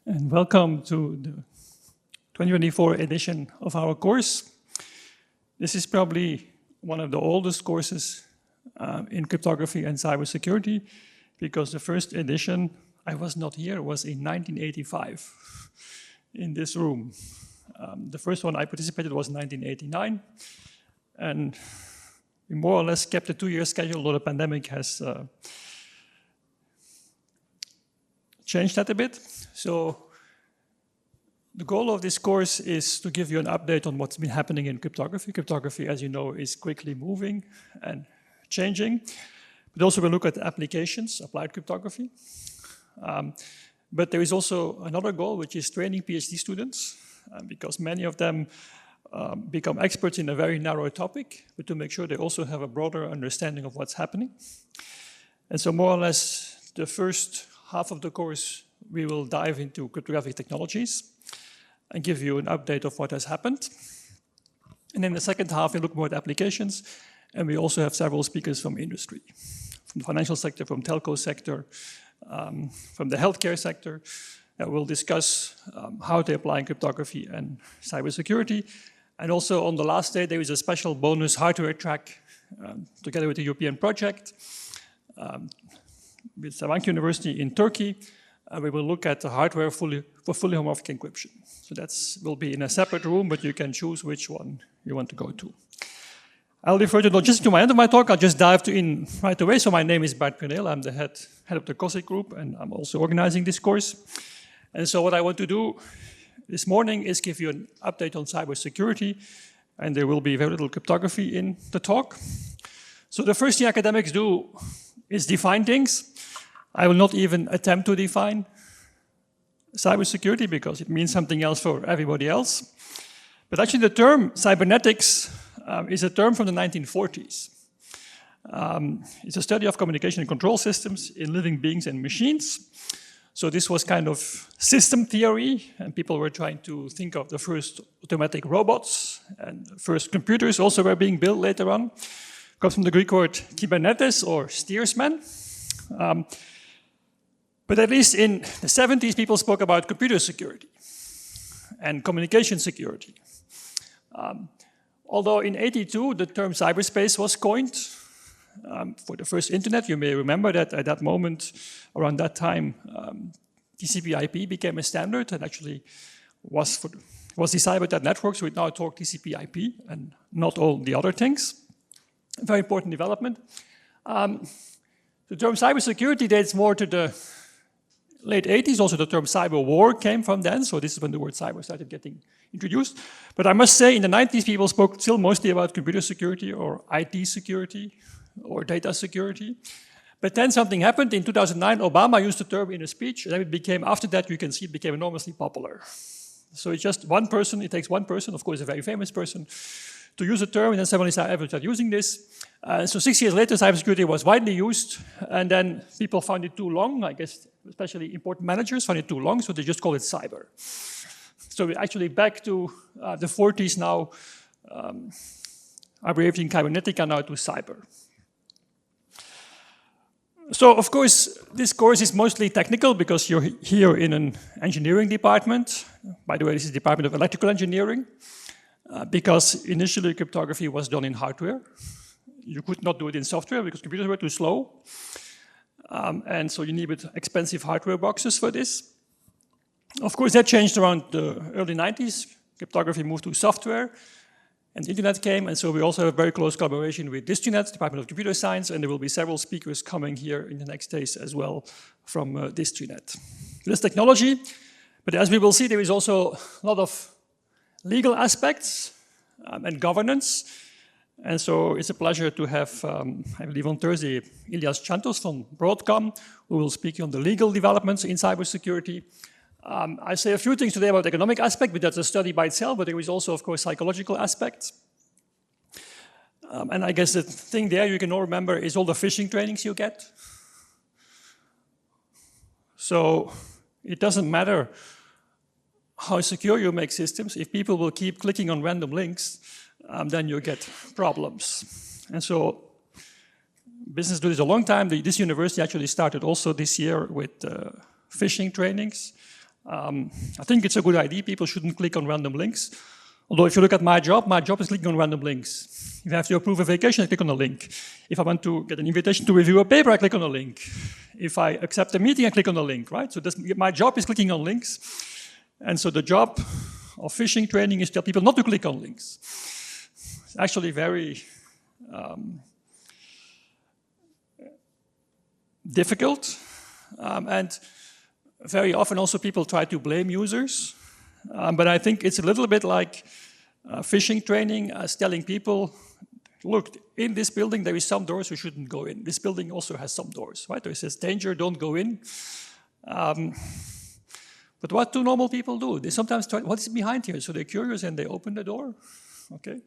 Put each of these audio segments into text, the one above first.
And welcome to the 2024 edition of our course. This is probably one of the oldest courses in cryptography and cybersecurity, because the first edition, I was not here, was in 1985 in this room. The first one I participated was 1989, and we more or less kept a 2-year schedule, although the pandemic has changed that a bit. So the goal of this course is to give you an update on what's been happening in cryptography. Cryptography, as you know, is quickly moving and changing. But also we'll look at applications, applied cryptography. But there is also another goal, which is training PhD students, because many of them become experts in a very narrow topic, but to make sure they also have a broader understanding of what's happening. And so more or less the first half of the course, we will dive into cryptographic technologies and give you an update of what has happened. And in the second half, we look more at applications, and we also have several speakers from industry, from the financial sector, from telco sector, from the healthcare sector, that will discuss how they apply in cryptography and cybersecurity. And also on the last day, there is a special bonus hardware track together with the European project with Sabancı University in Turkey. We will look at the hardware for fully homomorphic encryption. So that will be in a separate room, but you can choose which one you want to go to. I'll refer to logistics to my end of my talk. I'll just dive in right away. So my name is Bart Preneel. I'm the head of the COSIC group, and I'm also organizing this course. And so what I want to do this morning is give you an update on cybersecurity, and there will be very little cryptography in the talk. So the first thing academics do is define things. I will not even attempt to define cybersecurity because it means something else for everybody else. But actually the term cybernetics is a term from the 1940s. It's a study of communication and control systems in living beings and machines. So this was kind of system theory, and people were trying to think of the first automatic robots, and the first computers also were being built later on. It comes from the Greek word kybernetes, or steersman. But at least in the 70s, people spoke about computer security and communication security. Although in '82, the term cyberspace was coined for the first internet. You may remember that at that moment, around that time, TCP/IP became a standard and actually was decided by that network, so we now talk TCP/IP and not all the other things. A very important development. The term cybersecurity dates more to the late 80s. Also the term cyber war came from then, so this is when the word cyber started getting introduced. But I must say in the 90s people spoke still mostly about computer security or IT security or data security. But then something happened. In 2009 Obama used the term in a speech, and then it became, after that you can see it became enormously popular. So it's just one person, it takes one person, of course a very famous person, to use a term, and then suddenly everyone started using this. So 6 years later, cybersecurity was widely used, and then people found it too long. I guess especially important managers found it too long, so they just call it cyber. So we're actually back to the 40s now, abbreviating cybernetica now to cyber. So of course, this course is mostly technical because you're here in an engineering department. By the way, this is the Department of Electrical Engineering. Because initially cryptography was done in hardware. You could not do it in software because computers were too slow. And so you needed expensive hardware boxes for this. Of course, that changed around the early 90s. Cryptography moved to software, and the internet came, and so we also have very close collaboration with DISTUNET, Department of Computer Science, and there will be several speakers coming here in the next days as well from DISTUNET. This technology, but as we will see, there is also a lot of legal aspects and governance. And so it's a pleasure to have, I believe on Thursday, Ilias Chantos from Broadcom, who will speak on the legal developments in cybersecurity. I say a few things today about the economic aspect, but that's a study by itself, but there is also, of course, psychological aspects. And I guess the thing there you can all remember is all the phishing trainings you get. So it doesn't matter how secure you make systems. If people will keep clicking on random links, then you get problems. And so business do this a long time. This university actually started also this year with phishing trainings. I think it's a good idea. People shouldn't click on random links. Although if you look at my job is clicking on random links. If I have to approve a vacation, I click on a link. If I want to get an invitation to review a paper, I click on a link. If I accept a meeting, I click on a link, right? So my job is clicking on links. And so the job of phishing training is to tell people not to click on links. It's actually very difficult. And very often also people try to blame users. But I think it's a little bit like phishing training as telling people, look, in this building there is some doors you shouldn't go in. This building also has some doors, right? There says danger, don't go in. But what do normal people do? They sometimes try, what's behind here? So they're curious and they open the door, okay?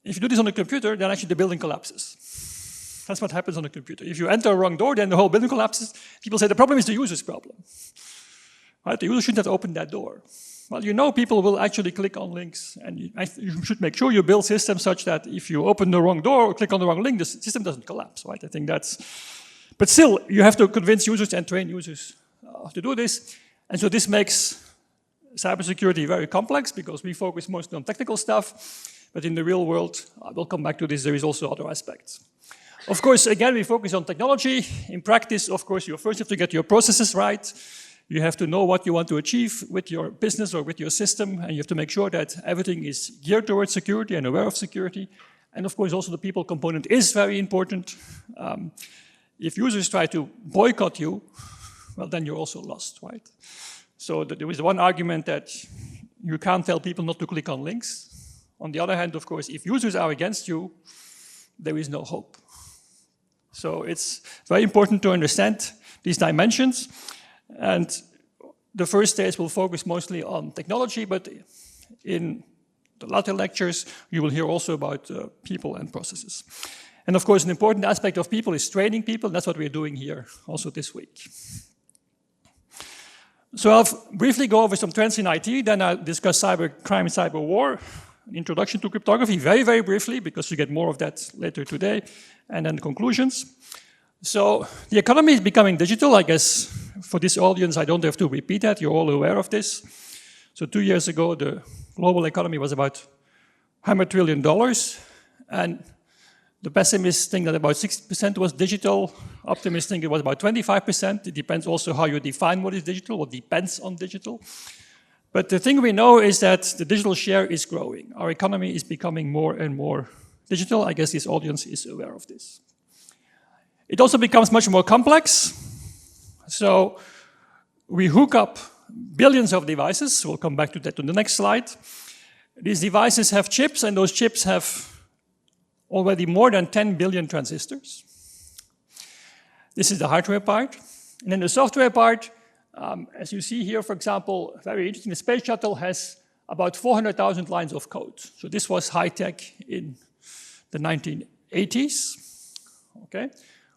If you do this on a computer, then actually the building collapses. That's what happens on a computer. If you enter a wrong door, then the whole building collapses. People say the problem is the user's problem. Right? The user shouldn't have opened that door. Well, you know people will actually click on links, and you should make sure you build systems such that if you open the wrong door or click on the wrong link, the system doesn't collapse, right? I think that's... But still, you have to convince users and train users to do this. And so this makes cybersecurity very complex because we focus mostly on technical stuff, but in the real world, we'll come back to this, there is also other aspects. Of course, again, we focus on technology. In practice, of course, you first have to get your processes right. You have to know what you want to achieve with your business or with your system, and you have to make sure that everything is geared towards security and aware of security. And of course, also the people component is very important. If users try to boycott you, well, then you're also lost, right? So there is one argument that you can't tell people not to click on links. On the other hand, of course, if users are against you, there is no hope. So it's very important to understand these dimensions. And the first stage will focus mostly on technology, but in the latter lectures, you will hear also about people and processes. And of course, an important aspect of people is training people. That's what we're doing here also this week. So I'll briefly go over some trends in IT, then I'll discuss cyber crime and cyber war, an introduction to cryptography, very, very briefly, because you get more of that later today, and then conclusions. So the economy is becoming digital. I guess for this audience, I don't have to repeat that. You're all aware of this. So 2 years ago, the global economy was about $100 trillion. And the pessimists think that about 60% was digital. Optimists think it was about 25%. It depends also how you define what is digital, what depends on digital. But the thing we know is that the digital share is growing. Our economy is becoming more and more digital. I guess this audience is aware of this. It also becomes much more complex. So we hook up billions of devices. We'll come back to that on the next slide. These devices have chips, and those chips have already more than 10 billion transistors. This is the hardware part. And then the software part, as you see here, for example, very interesting, the space shuttle has about 400,000 lines of code. So this was high-tech in the 1980s. Okay.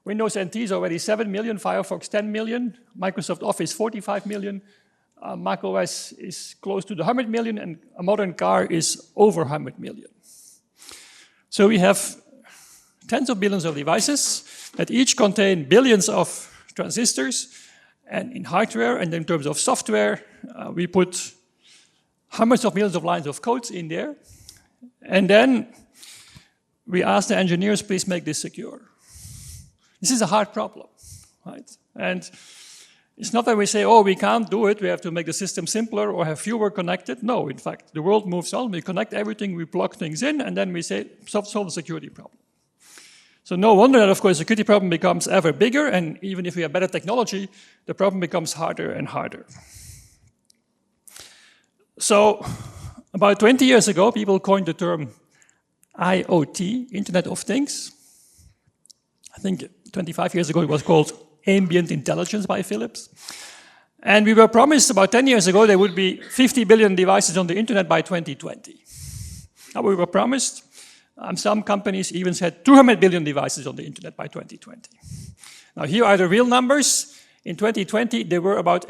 Windows NT is already 7 million, Firefox 10 million, Microsoft Office 45 million, Mac OS is close to the 100 million, and a modern car is over 100 million. So we have tens of billions of devices that each contain billions of transistors, and in hardware and in terms of software, we put hundreds of millions of lines of code in there, and then we ask the engineers, please make this secure. This is a hard problem, right? And it's not that we say, oh, we can't do it, we have to make the system simpler or have fewer connected. No, in fact, the world moves on, we connect everything, we plug things in, and then we say, solve the security problem. So no wonder that, of course, the security problem becomes ever bigger, and even if we have better technology, the problem becomes harder and harder. So about 20 years ago, people coined the term IoT, Internet of Things. I think 25 years ago, it was called ambient intelligence by Philips. And we were promised about 10 years ago there would be 50 billion devices on the internet by 2020. Now we were promised. Some companies even said 200 billion devices on the internet by 2020. Now here are the real numbers. In 2020, there were about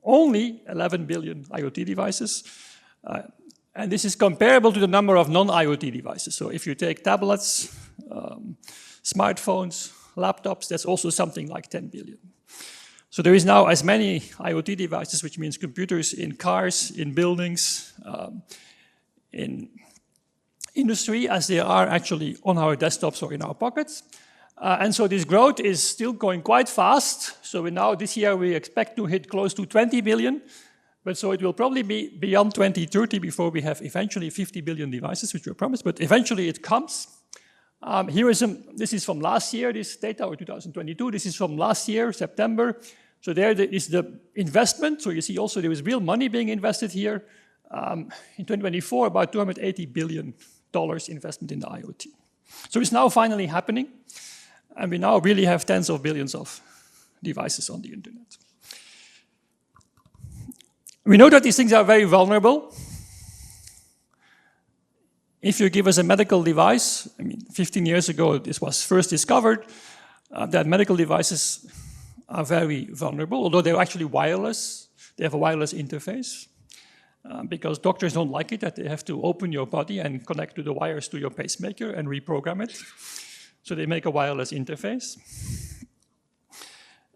only 11 billion IoT devices. And this is comparable to the number of non-IoT devices. So if you take tablets, smartphones, laptops, that's also something like 10 billion. So there is now as many IoT devices, which means computers in cars, in buildings, in industry, as they are actually on our desktops or in our pockets. And so this growth is still going quite fast. So this year we expect to hit close to 20 billion. But so it will probably be beyond 2030 before we have eventually 50 billion devices, which we promised, but eventually it comes. This is from last year, this data, or 2022. This is from last year, September. So there is the investment. So you see also there is real money being invested here. In 2024, about $280 billion investment in the IoT. So it's now finally happening. And we now really have tens of billions of devices on the internet. We know that these things are very vulnerable. If you give us a medical device, 15 years ago this was first discovered, that medical devices are very vulnerable, although they're actually wireless. They have a wireless interface, because doctors don't like it that they have to open your body and connect to the wires to your pacemaker and reprogram it. So they make a wireless interface.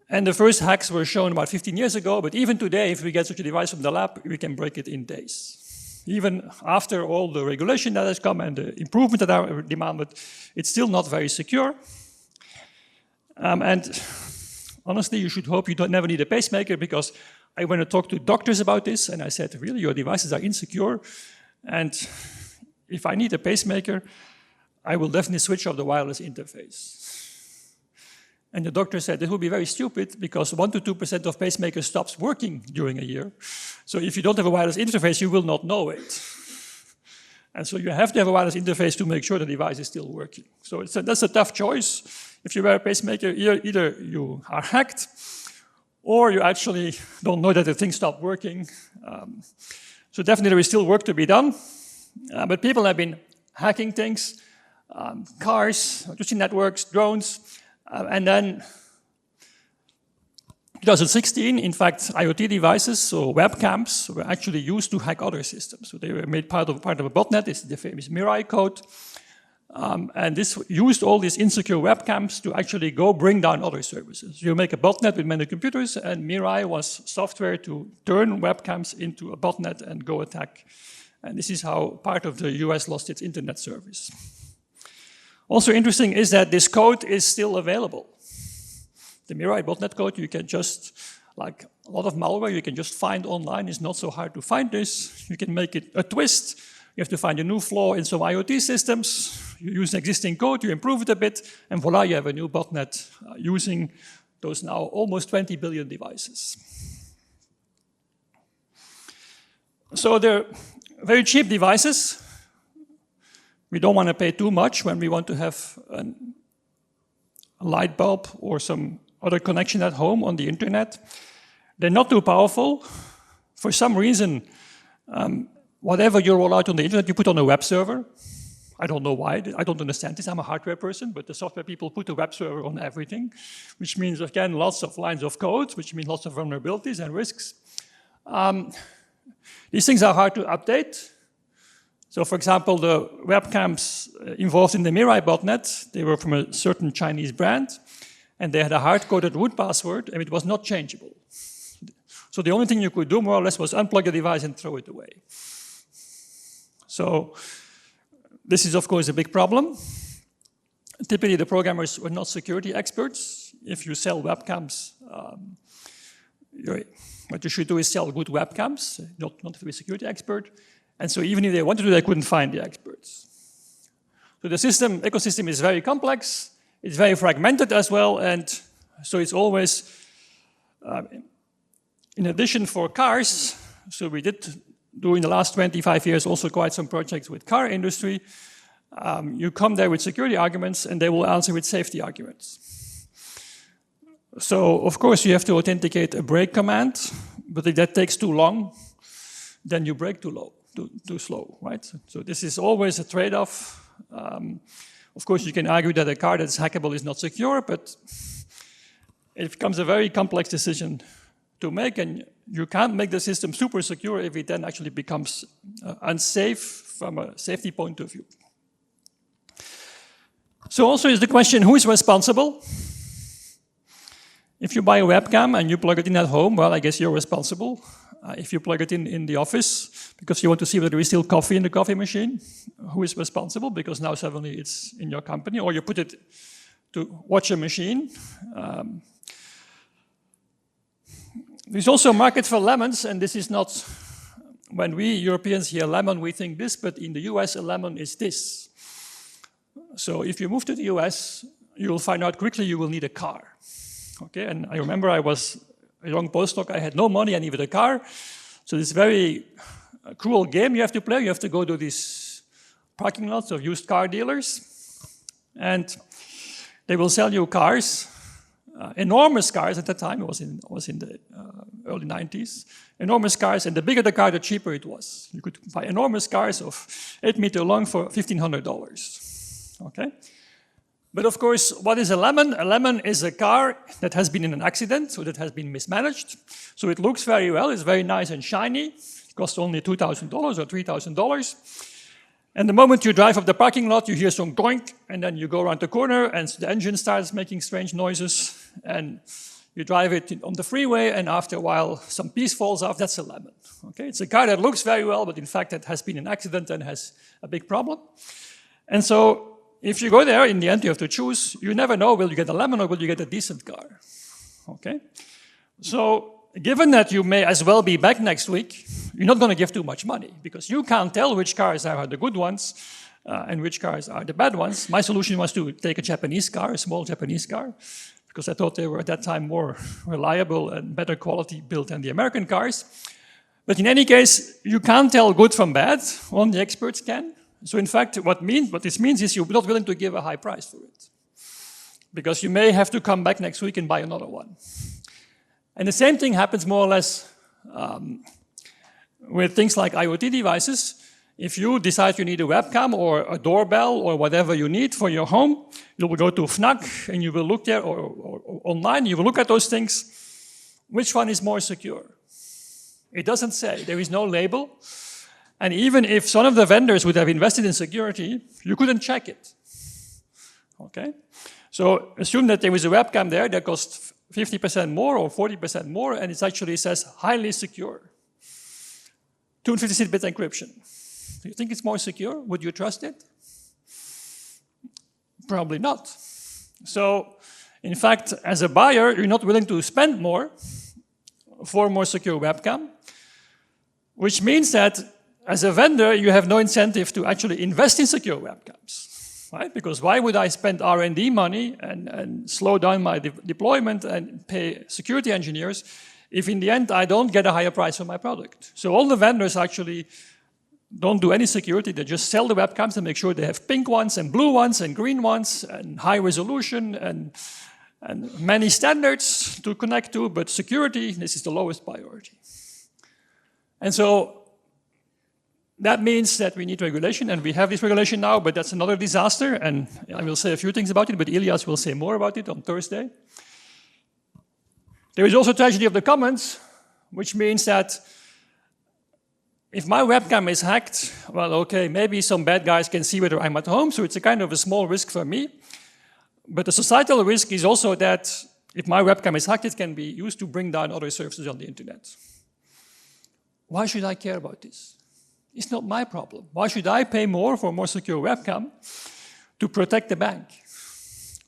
And the first hacks were shown about 15 years ago, but even today, if we get such a device from the lab, we can break it in days. Even after all the regulation that has come and the improvement that are demanded, it's still not very secure. And honestly, you should hope you never need a pacemaker, because I went to talk to doctors about this, and I said, really, your devices are insecure, and if I need a pacemaker, I will definitely switch off the wireless interface. And the doctor said, this will be very stupid, because 1 to 2% of pacemakers stops working during a year. So if you don't have a wireless interface, you will not know it. And so you have to have a wireless interface to make sure the device is still working. So that's a tough choice. If you wear a pacemaker, either you are hacked, or you actually don't know that the thing stopped working. So definitely there is still work to be done. But people have been hacking things, cars, electricity networks, drones, and then 2016, in fact, IoT devices, so webcams, were actually used to hack other systems. So they were made part of a botnet. This is the famous Mirai code. And this used all these insecure webcams to actually go bring down other services. You make a botnet with many computers, and Mirai was software to turn webcams into a botnet and go attack. And this is how part of the US lost its internet service. Also interesting is that this code is still available. The Mirai botnet code, you can just, like a lot of malware, you can just find online. It's not so hard to find this. You can make it a twist. You have to find a new flaw in some IoT systems. You use an existing code, you improve it a bit, and voila, you have a new botnet using those now almost 20 billion devices. So they're very cheap devices. We don't want to pay too much when we want to have a light bulb or some other connection at home on the internet. They're not too powerful. For some reason, whatever you roll out on the internet, you put on a web server. I don't know why. I don't understand this. I'm a hardware person, but the software people put a web server on everything, which means, again, lots of lines of code, which means lots of vulnerabilities and risks. These things are hard to update. So, for example, the webcams involved in the Mirai botnet, they were from a certain Chinese brand, and they had a hard-coded root password, and it was not changeable. So the only thing you could do, more or less, was unplug the device and throw it away. So this is, of course, a big problem. Typically, the programmers were not security experts. If you sell webcams, what you should do is sell good webcams, not to be a security expert. And so even if they wanted to, they couldn't find the experts. So the ecosystem is very complex. It's very fragmented as well. And so it's always, in addition for cars, so we did do in the last 25 years also quite some projects with car industry. You come there with security arguments, and they will answer with safety arguments. So, of course, you have to authenticate a break command, but if that takes too long, then you break too slow, right? So this is always a trade-off. Of course, you can argue that a car that's hackable is not secure, but it becomes a very complex decision to make, and you can't make the system super secure if it then actually becomes unsafe from a safety point of view. So also is the question, who is responsible? If you buy a webcam and you plug it in at home, well, I guess you're responsible. If you plug it in the office because you want to see whether there is still coffee in the coffee machine, who is responsible? Because now suddenly it's in your company. Or you put it to watch a machine. There's also a market for lemons, and this is not, when we Europeans hear lemon, we think this, but in the US, a lemon is this. So if you move to the US, you will find out quickly you will need a car. Okay, and I remember I was a young postdoc, I had no money, I needed a car. So this very cruel game you have to play. You have to go to these parking lots of used car dealers, and they will sell you cars, enormous cars at the time. It was in the early 90s. Enormous cars, and the bigger the car, the cheaper it was. You could buy enormous cars of 8 meters long for $1,500. Okay? But of course, what is a lemon? A lemon is a car that has been in an accident, so that has been mismanaged. So it looks very well, it's very nice and shiny. It costs only $2,000 or $3,000. And the moment you drive up the parking lot, you hear some doink, and then you go around the corner, and the engine starts making strange noises, and you drive it on the freeway, and after a while, some piece falls off. That's a lemon. Okay? It's a car that looks very well, but in fact, it has been an accident and has a big problem. And so, if you go there, in the end, you have to choose. You never know, will you get a lemon or will you get a decent car? Okay? So, given that you may as well be back next week, you're not going to give too much money because you can't tell which cars are the good ones and which cars are the bad ones. My solution was to take a Japanese car, a small Japanese car, because I thought they were at that time more reliable and better quality built than the American cars. But in any case, you can't tell good from bad. Only experts can. So in fact, what this means is you're not willing to give a high price for it. Because you may have to come back next week and buy another one. And the same thing happens more or less with things like IoT devices. If you decide you need a webcam or a doorbell or whatever you need for your home, you will go to Fnac and you will look there or online, you will look at those things. Which one is more secure? It doesn't say. There is no label. And even if some of the vendors would have invested in security, you couldn't check it. Okay? So assume that there is a webcam there that costs 50% more or 40% more, and it actually says highly secure. 256-bit encryption. Do you think it's more secure? Would you trust it? Probably not. So, in fact, as a buyer, you're not willing to spend more for a more secure webcam, which means that as a vendor, you have no incentive to actually invest in secure webcams, right? Because why would I spend R&D money and slow down my deployment and pay security engineers if in the end I don't get a higher price for my product? So all the vendors actually don't do any security. They just sell the webcams and make sure they have pink ones and blue ones and green ones and high resolution and many standards to connect to, but security, this is the lowest priority. And so that means that we need regulation, and we have this regulation now, but that's another disaster, and I will say a few things about it, but Ilias will say more about it on Thursday. There is also tragedy of the commons, which means that if my webcam is hacked, well, okay, maybe some bad guys can see whether I'm at home, so it's a kind of a small risk for me. But the societal risk is also that if my webcam is hacked, it can be used to bring down other services on the internet. Why should I care about this? It's not my problem. Why should I pay more for a more secure webcam to protect the bank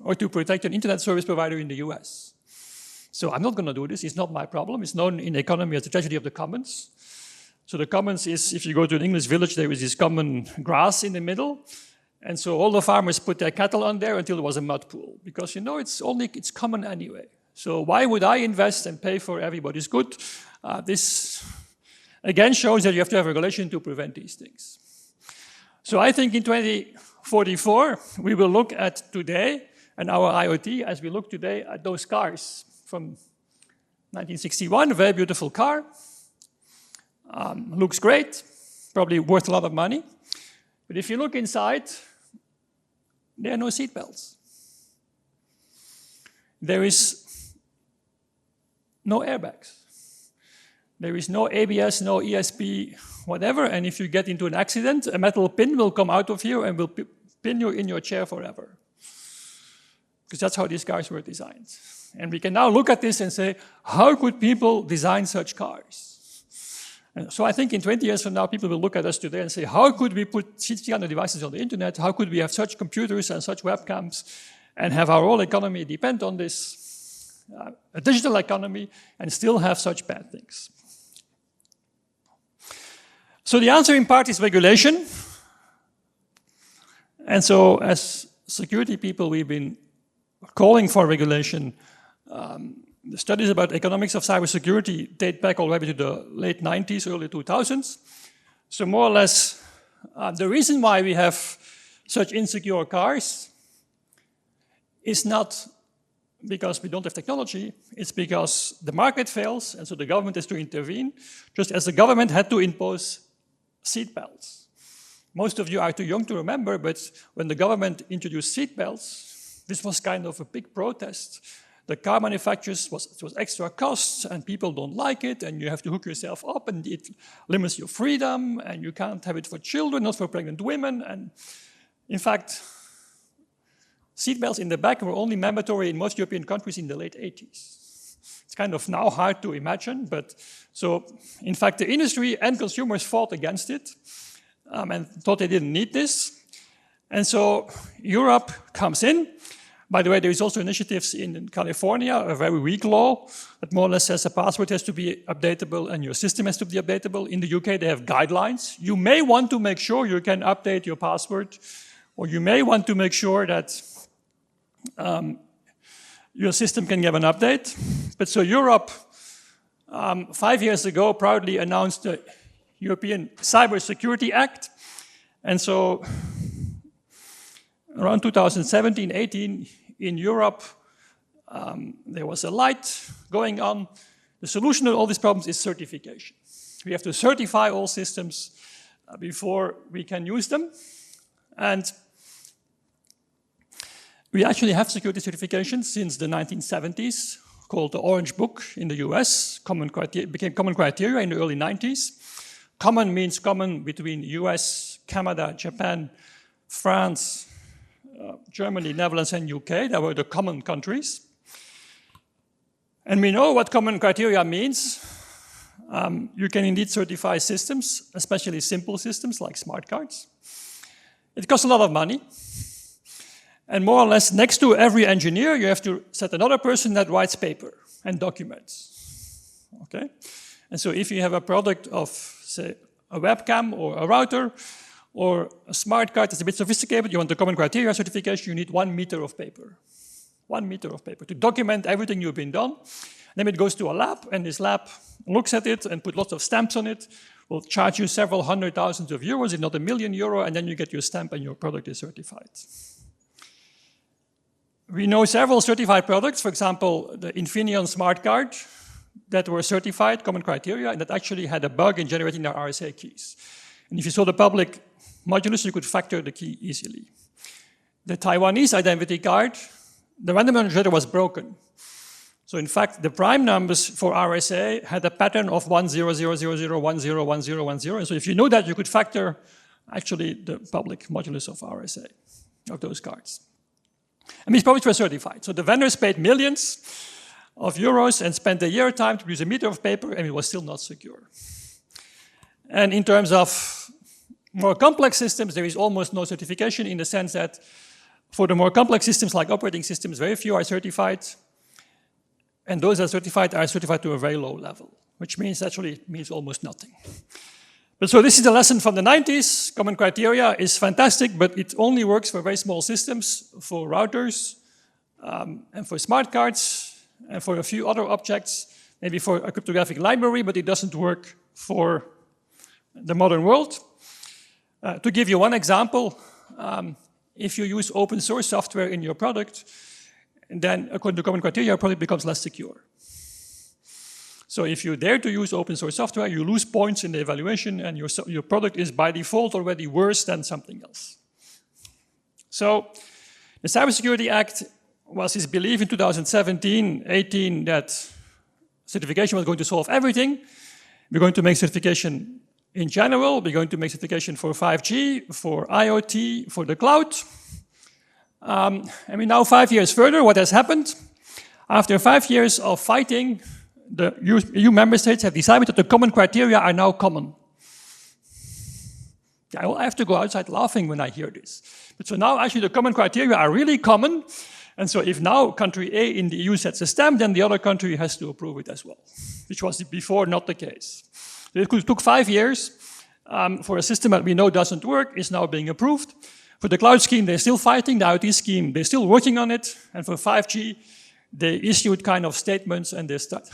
or to protect an internet service provider in the US? So I'm not going to do this. It's not my problem. It's known in economy as the tragedy of the commons. So the commons is, if you go to an English village, there is this common grass in the middle. And so all the farmers put their cattle on there until there was a mud pool. Because, you know, it's common anyway. So why would I invest and pay for everybody's good? This again shows that you have to have regulation to prevent these things. So I think in 2044, we will look at today and our IoT as we look today at those cars from 1961, a very beautiful car. Looks great, probably worth a lot of money. But if you look inside, there are no seat belts. There is no airbags. There is no ABS, no ESP, whatever, and if you get into an accident, a metal pin will come out of here and will pin you in your chair forever. because that's how these cars were designed. And we can now look at this and say, how could people design such cars? And so I think in 20 years from now, people will look at us today and say, how could we put these kind of devices on the internet? How could we have such computers and such webcams and have our whole economy depend on this, a digital economy, and still have such bad things? So the answer in part is regulation. And so as security people, we've been calling for regulation. The studies about economics of cybersecurity date back already to the late 90s, early 2000s. So more or less, the reason why we have such insecure cars is not because we don't have technology, it's because the market fails, and so the government has to intervene, just as the government had to impose seat belts. Most of you are too young to remember, but when the government introduced seat belts, this was kind of a big protest. The car manufacturers, it was extra costs, and people don't like it, and you have to hook yourself up, and it limits your freedom, and you can't have it for children, not for pregnant women. And in fact, seatbelts in the back were only mandatory in most European countries in the late 80s. It's kind of now hard to imagine, but so in fact, the industry and consumers fought against it and thought they didn't need this. And so Europe comes in. By the way, there is also initiatives in California, a very weak law that more or less says a password has to be updatable and your system has to be updatable. In the UK, they have guidelines. You may want to make sure you can update your password, or you may want to make sure that your system can give an update. But so Europe, 5 years ago, proudly announced the European Cybersecurity Act. And so around 2017-18, in Europe, there was a light going on. The solution to all these problems is certification. We have to certify all systems before we can use them. And we actually have security certification since the 1970s, called the Orange Book in the US. Became common criteria in the early 90s. Common means common between US, Canada, Japan, France, Germany, Netherlands, and UK. That were the common countries. And we know what common criteria means. You can indeed certify systems, especially simple systems like smart cards. It costs a lot of money. And more or less, next to every engineer, you have to set another person that writes paper and documents. Okay? And so if you have a product of, say, a webcam or a router, or a smart card that's a bit sophisticated, you want the common criteria certification, you need 1 meter of paper. 1 meter of paper to document everything you've been done. Then it goes to a lab, and this lab looks at it and put lots of stamps on it, will charge you several €100,000, if not €1 million, and then you get your stamp and your product is certified. We know several certified products, for example, the Infineon smart card, that were certified, common criteria, and that actually had a bug in generating their RSA keys. And if you saw the public modulus, you could factor the key easily. The Taiwanese identity card, the random number generator was broken. So in fact, the prime numbers for RSA had a pattern of 1000101010. And so if you know that, you could factor actually the public modulus of RSA, of those cards. And these products were certified. So the vendors paid millions of euros and spent a year time to produce a meter of paper, and it was still not secure. And in terms of more complex systems, there is almost no certification in the sense that for the more complex systems like operating systems, very few are certified. And those that are certified to a very low level, which means actually means almost nothing. But so this is the lesson from the 90s. Common criteria is fantastic, but it only works for very small systems, for routers, and for smart cards, and for a few other objects, maybe for a cryptographic library, but it doesn't work for the modern world. To give you one example, if you use open source software in your product, then according to common criteria, your product becomes less secure. So if you dare to use open source software, you lose points in the evaluation, and your product is by default already worse than something else. So the Cybersecurity Act was his belief in 2017-18 that certification was going to solve everything. We're going to make certification in general. We're going to make certification for 5G, for IoT, for the cloud. I mean, now 5 years further, what has happened? After 5 years of fighting, the EU member states have decided that the common criteria are now common. I have to go outside laughing when I hear this. But so now actually the common criteria are really common. And so if now country A in the EU sets a stamp, then the other country has to approve it as well, which was before not the case. So it took 5 years for a system that we know doesn't work, is now being approved. For the cloud scheme, they're still fighting. The IoT scheme, they're still working on it. And for 5G, they issued kind of statements and they start.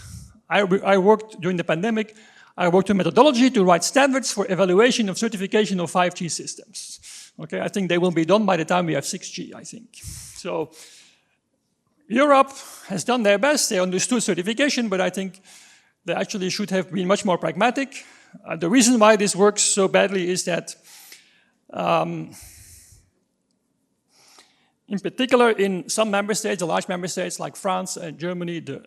I worked during the pandemic. I worked on methodology to write standards for evaluation of certification of 5G systems. Okay, I think they will be done by the time we have 6G, I think. So Europe has done their best. They understood certification, but I think they actually should have been much more pragmatic. The reason why this works so badly is that in particular, in some member states, the large member states like France and Germany, the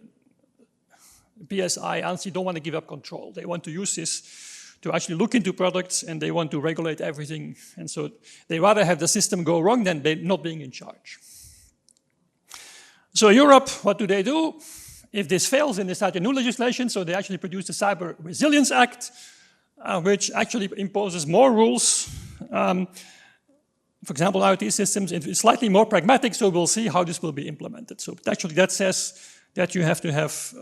PSI, ANSI don't want to give up control. They want to use this to actually look into products and they want to regulate everything. And so they rather have the system go wrong than they not being in charge. So Europe, what do? If this fails, then they start a new legislation. So they actually produce the Cyber Resilience Act, which actually imposes more rules. For example, IoT systems, it's slightly more pragmatic, so we'll see how this will be implemented. So actually that says that you have to have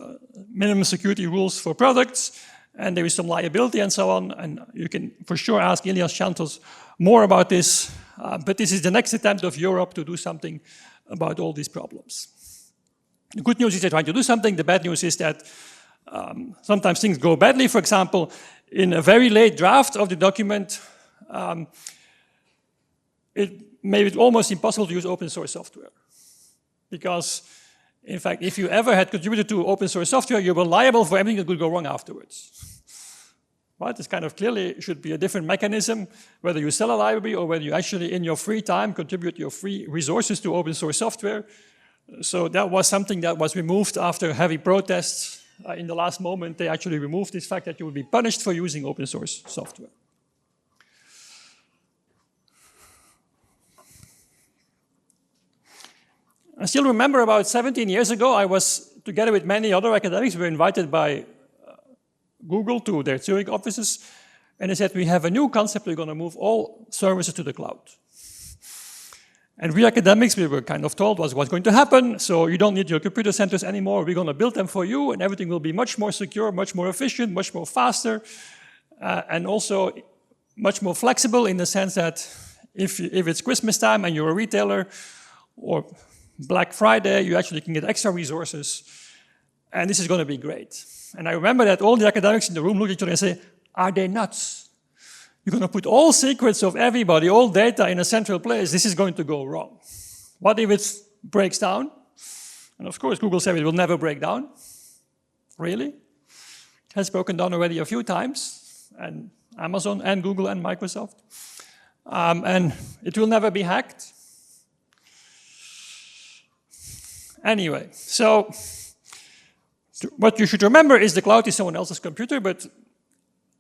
minimum security rules for products, and there is some liability and so on, and you can for sure ask Ilias Chantos more about this, but this is the next attempt of Europe to do something about all these problems. The good news is they're trying to do something. The bad news is that sometimes things go badly. For example, in a very late draft of the document, it made it almost impossible to use open source software. Because, in fact, if you ever had contributed to open source software, you were liable for everything that could go wrong afterwards. Right? This kind of clearly should be a different mechanism, whether you sell a library or whether you actually, in your free time, contribute your free resources to open source software. So that was something that was removed after heavy protests. In the last moment, they actually removed this fact that you would be punished for using open source software. I still remember about 17 years ago, I was, together with many other academics, we were invited by Google to their Zurich offices, and they said, we have a new concept, we're going to move all services to the cloud. And we academics, we were kind of told what's going to happen, so you don't need your computer centers anymore, we're going to build them for you, and everything will be much more secure, much more efficient, much more faster, and also much more flexible in the sense that if it's Christmas time and you're a retailer, or Black Friday, you actually can get extra resources, and this is going to be great. And I remember that all the academics in the room look at each other and say, are they nuts? You're going to put all secrets of everybody, all data in a central place. This is going to go wrong. What if it breaks down? And of course, Google said it will never break down. Really? It has broken down already a few times, and Amazon and Google and Microsoft. And it will never be hacked. Anyway, so what you should remember is the cloud is someone else's computer, but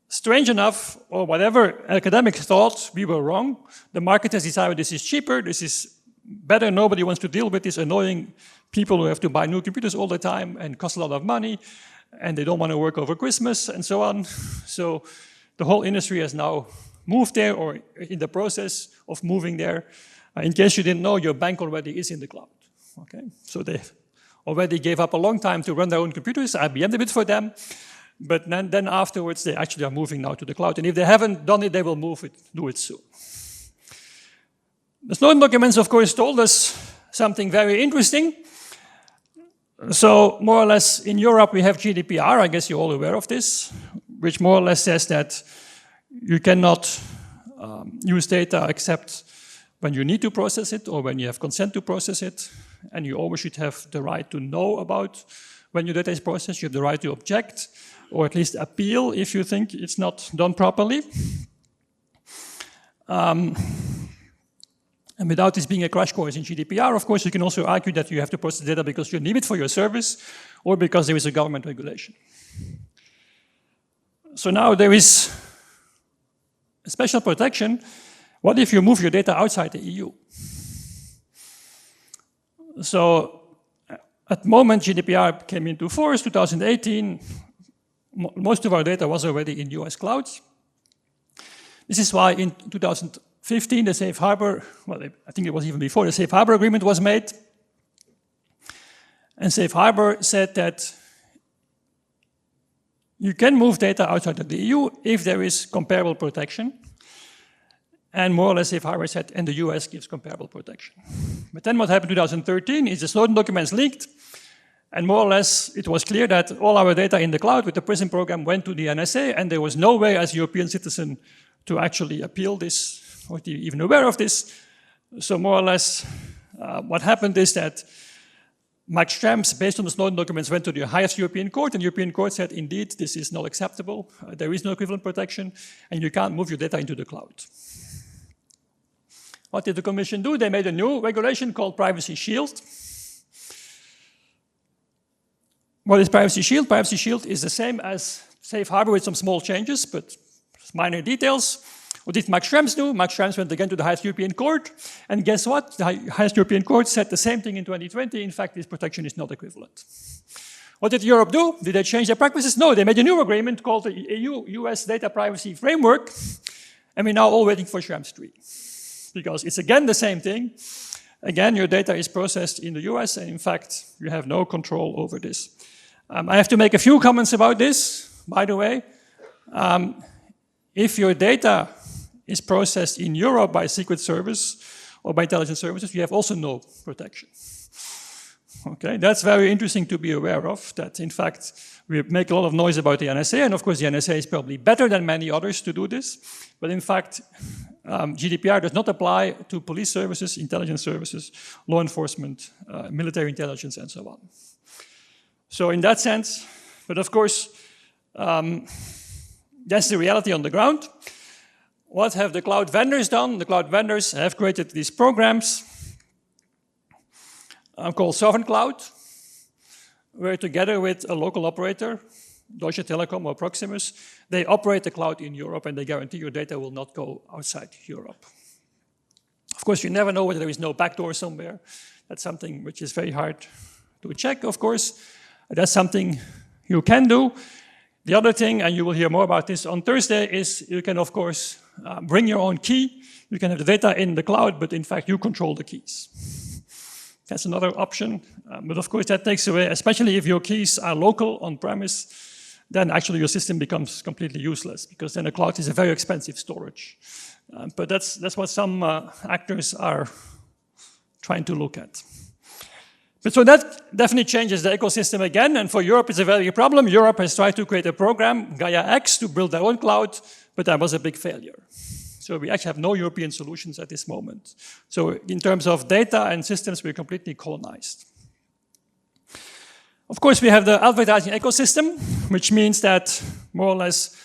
strange enough, or whatever academics thought, we were wrong. The market has decided this is cheaper, this is better, nobody wants to deal with these annoying people who have to buy new computers all the time and cost a lot of money, and they don't want to work over Christmas and so on. So the whole industry has now moved there, or in the process of moving there. In case you didn't know, your bank already is in the cloud. Okay, so they already gave up a long time to run their own computers. IBM did it for them, but then afterwards they actually are moving now to the cloud. And if they haven't done it, they will do it soon. The Snowden documents, of course, told us something very interesting. So more or less in Europe we have GDPR, I guess you're all aware of this, which more or less says that you cannot use data except when you need to process it or when you have consent to process it. And you always should have the right to know about when your data is processed. You have the right to object, or at least appeal if you think it's not done properly. And without this being a crash course in GDPR, of course, you can also argue that you have to process data because you need it for your service, or because there is a government regulation. So now there is a special protection. What if you move your data outside the EU? So at the moment GDPR came into force, 2018, most of our data was already in US clouds. This is why in 2015 the Safe Harbor, well, I think it was even before, the Safe Harbor Agreement was made. And Safe Harbor said that you can move data outside of the EU if there is comparable protection. And more or less Safe Harbor said, and the US gives comparable protection. But then what happened in 2013 is the Snowden documents leaked, and more or less it was clear that all our data in the cloud with the PRISM program went to the NSA, and there was no way as a European citizen to actually appeal this, or to be even aware of this. So more or less what happened is that Max Schrems, based on the Snowden documents, went to the highest European court, and the European court said, indeed, this is not acceptable, there is no equivalent protection, and you can't move your data into the cloud. What did the Commission do? They made a new regulation called Privacy Shield. What is Privacy Shield? Privacy Shield is the same as Safe Harbor with some small changes, but minor details. What did Max Schrems do? Max Schrems went again to the highest European court, and guess what? The highest European court said the same thing in 2020. In fact, this protection is not equivalent. What did Europe do? Did they change their practices? No, they made a new agreement called the EU-US Data Privacy Framework, and we're now all waiting for Schrems 3. Because it's again the same thing. Again, your data is processed in the US, and in fact, you have no control over this. I have to make a few comments about this, by the way. If your data is processed in Europe by Secret Service or by intelligence services, you have also no protection. Okay, that's very interesting to be aware of, that in fact, we make a lot of noise about the NSA, and of course the NSA is probably better than many others to do this, but in fact, GDPR does not apply to police services, intelligence services, law enforcement, military intelligence, and so on. So in that sense, but of course, that's the reality on the ground. What have the cloud vendors done? The cloud vendors have created these programs called Sovereign Cloud, where together with a local operator, Deutsche Telekom or Proximus, they operate the cloud in Europe, and they guarantee your data will not go outside Europe. Of course, you never know whether there is no backdoor somewhere. That's something which is very hard to check, of course. That's something you can do. The other thing, and you will hear more about this on Thursday, is you can, of course, bring your own key. You can have the data in the cloud, but in fact, you control the keys. That's another option. But of course, that takes away, especially if your keys are local on-premise, then actually your system becomes completely useless, because then the cloud is a very expensive storage. But that's what some actors are trying to look at. But so that definitely changes the ecosystem again, and for Europe it's a very big problem. Europe has tried to create a program, Gaia X, to build their own cloud, but that was a big failure. So we actually have no European solutions at this moment. So in terms of data and systems, we're completely colonized. Of course, we have the advertising ecosystem, which means that more or less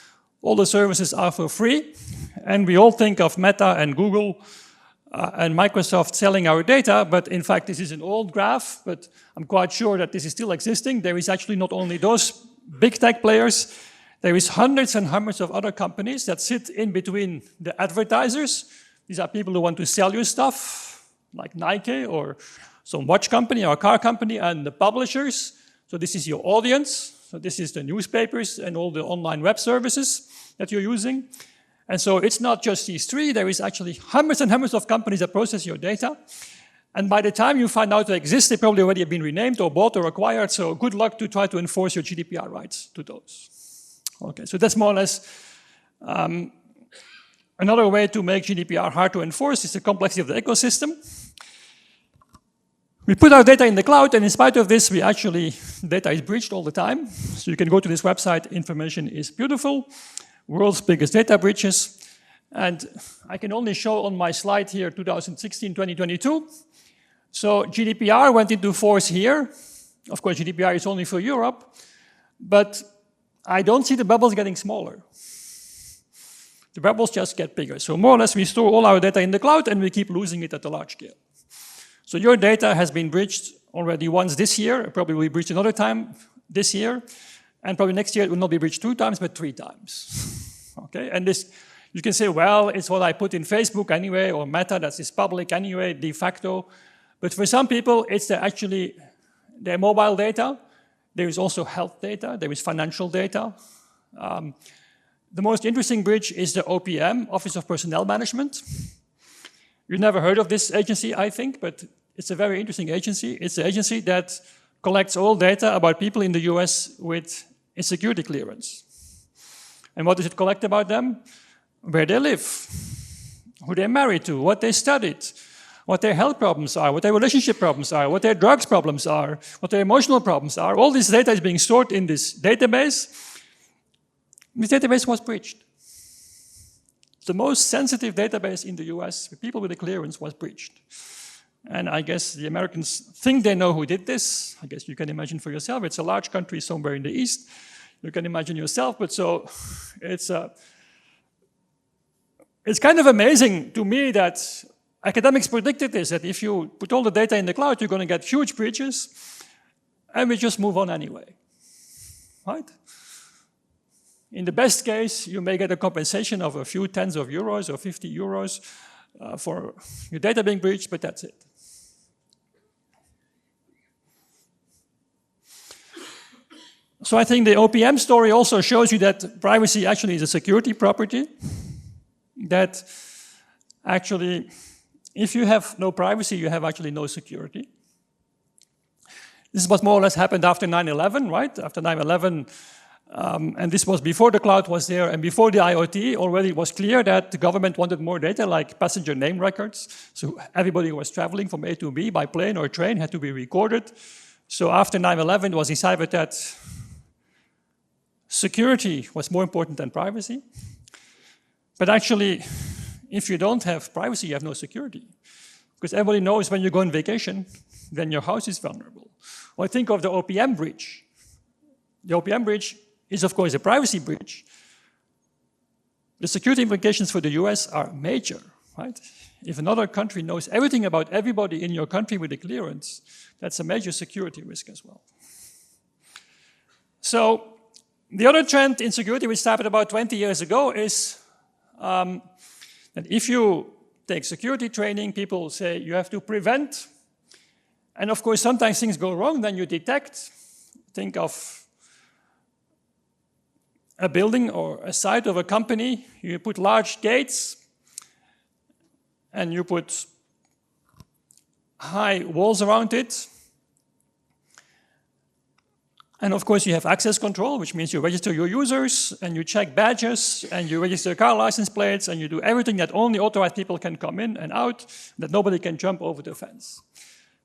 all the services are for free, and we all think of Meta and Google and Microsoft selling our data, but in fact this is an old graph, but I'm quite sure that this is still existing. There is actually not only those big tech players, there is hundreds and hundreds of other companies that sit in between the advertisers. These are people who want to sell you stuff, like Nike or some watch company or car company, and the publishers. So this is your audience. So this is the newspapers and all the online web services that you're using. And so it's not just these three, there is actually hundreds and hundreds of companies that process your data. And by the time you find out they exist, they probably already have been renamed or bought or acquired, so good luck to try to enforce your GDPR rights to those. Okay, so that's more or less another way to make GDPR hard to enforce is the complexity of the ecosystem. We put our data in the cloud, and in spite of this, data is breached all the time. So you can go to this website, information is beautiful. World's biggest data breaches. And I can only show on my slide here 2016, 2022. So GDPR went into force here. Of course, GDPR is only for Europe, but I don't see the bubbles getting smaller. The bubbles just get bigger. So more or less, we store all our data in the cloud and we keep losing it at a large scale. So your data has been breached already once this year, probably will be breached another time this year. And probably next year it will not be breached 2 times, but 3 times. Okay, and this, you can say, well, it's what I put in Facebook anyway, or Meta, that is public anyway, de facto. But for some people, it's actually their mobile data. There is also health data. There is financial data. The most interesting breach is the OPM, Office of Personnel Management. You've never heard of this agency, I think, but it's a very interesting agency. It's the agency that collects all data about people in the US with a security clearance. And what does it collect about them? Where they live, who they're married to, what they studied, what their health problems are, what their relationship problems are, what their drugs problems are, what their emotional problems are. All this data is being stored in this database. This database was breached. The most sensitive database in the US for people with a clearance was breached. And I guess the Americans think they know who did this. I guess you can imagine for yourself. It's a large country somewhere in the East. You can imagine yourself, but so it's kind of amazing to me that academics predicted this, that if you put all the data in the cloud, you're going to get huge breaches, and we just move on anyway, right? In the best case, you may get a compensation of a few tens of euros or 50 euros for your data being breached, but that's it. So I think the OPM story also shows you that privacy actually is a security property, that actually, if you have no privacy, you have actually no security. This is what more or less happened after 9/11, right? After 9/11, and this was before the cloud was there and before the IoT, already it was clear that the government wanted more data, like passenger name records. So everybody who was traveling from A to B by plane or train had to be recorded. So after 9/11, it was decided that security was more important than privacy. But actually, if you don't have privacy, you have no security. Because everybody knows when you go on vacation, then your house is vulnerable. Well, think of the OPM breach. The OPM breach is, of course, a privacy breach. The security implications for the US are major, right? If another country knows everything about everybody in your country with a clearance, that's a major security risk as well. So, the other trend in security, which started about 20 years ago, is that if you take security training, people say you have to prevent. And of course, sometimes things go wrong, then you detect. Think of a building or a site of a company. You put large gates, and you put high walls around it. And of course, you have access control, which means you register your users, and you check badges, and you register car license plates, and you do everything that only authorized people can come in and out, that nobody can jump over the fence.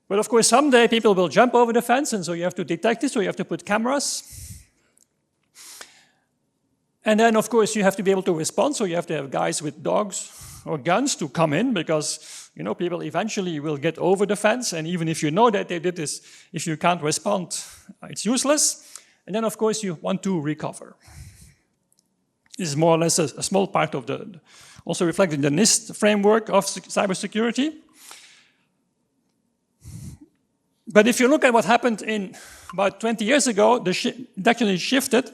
But of course, someday people will jump over the fence, and so you have to detect it, so you have to put cameras. And then, of course, you have to be able to respond, so you have to have guys with dogs or guns to come in, because people eventually will get over the fence, and even if you know that they did this, if you can't respond, it's useless. And then, of course, you want to recover. This is more or less a small part of also reflected in the NIST framework of cybersecurity. But if you look at what happened in about 20 years ago, it actually shifted.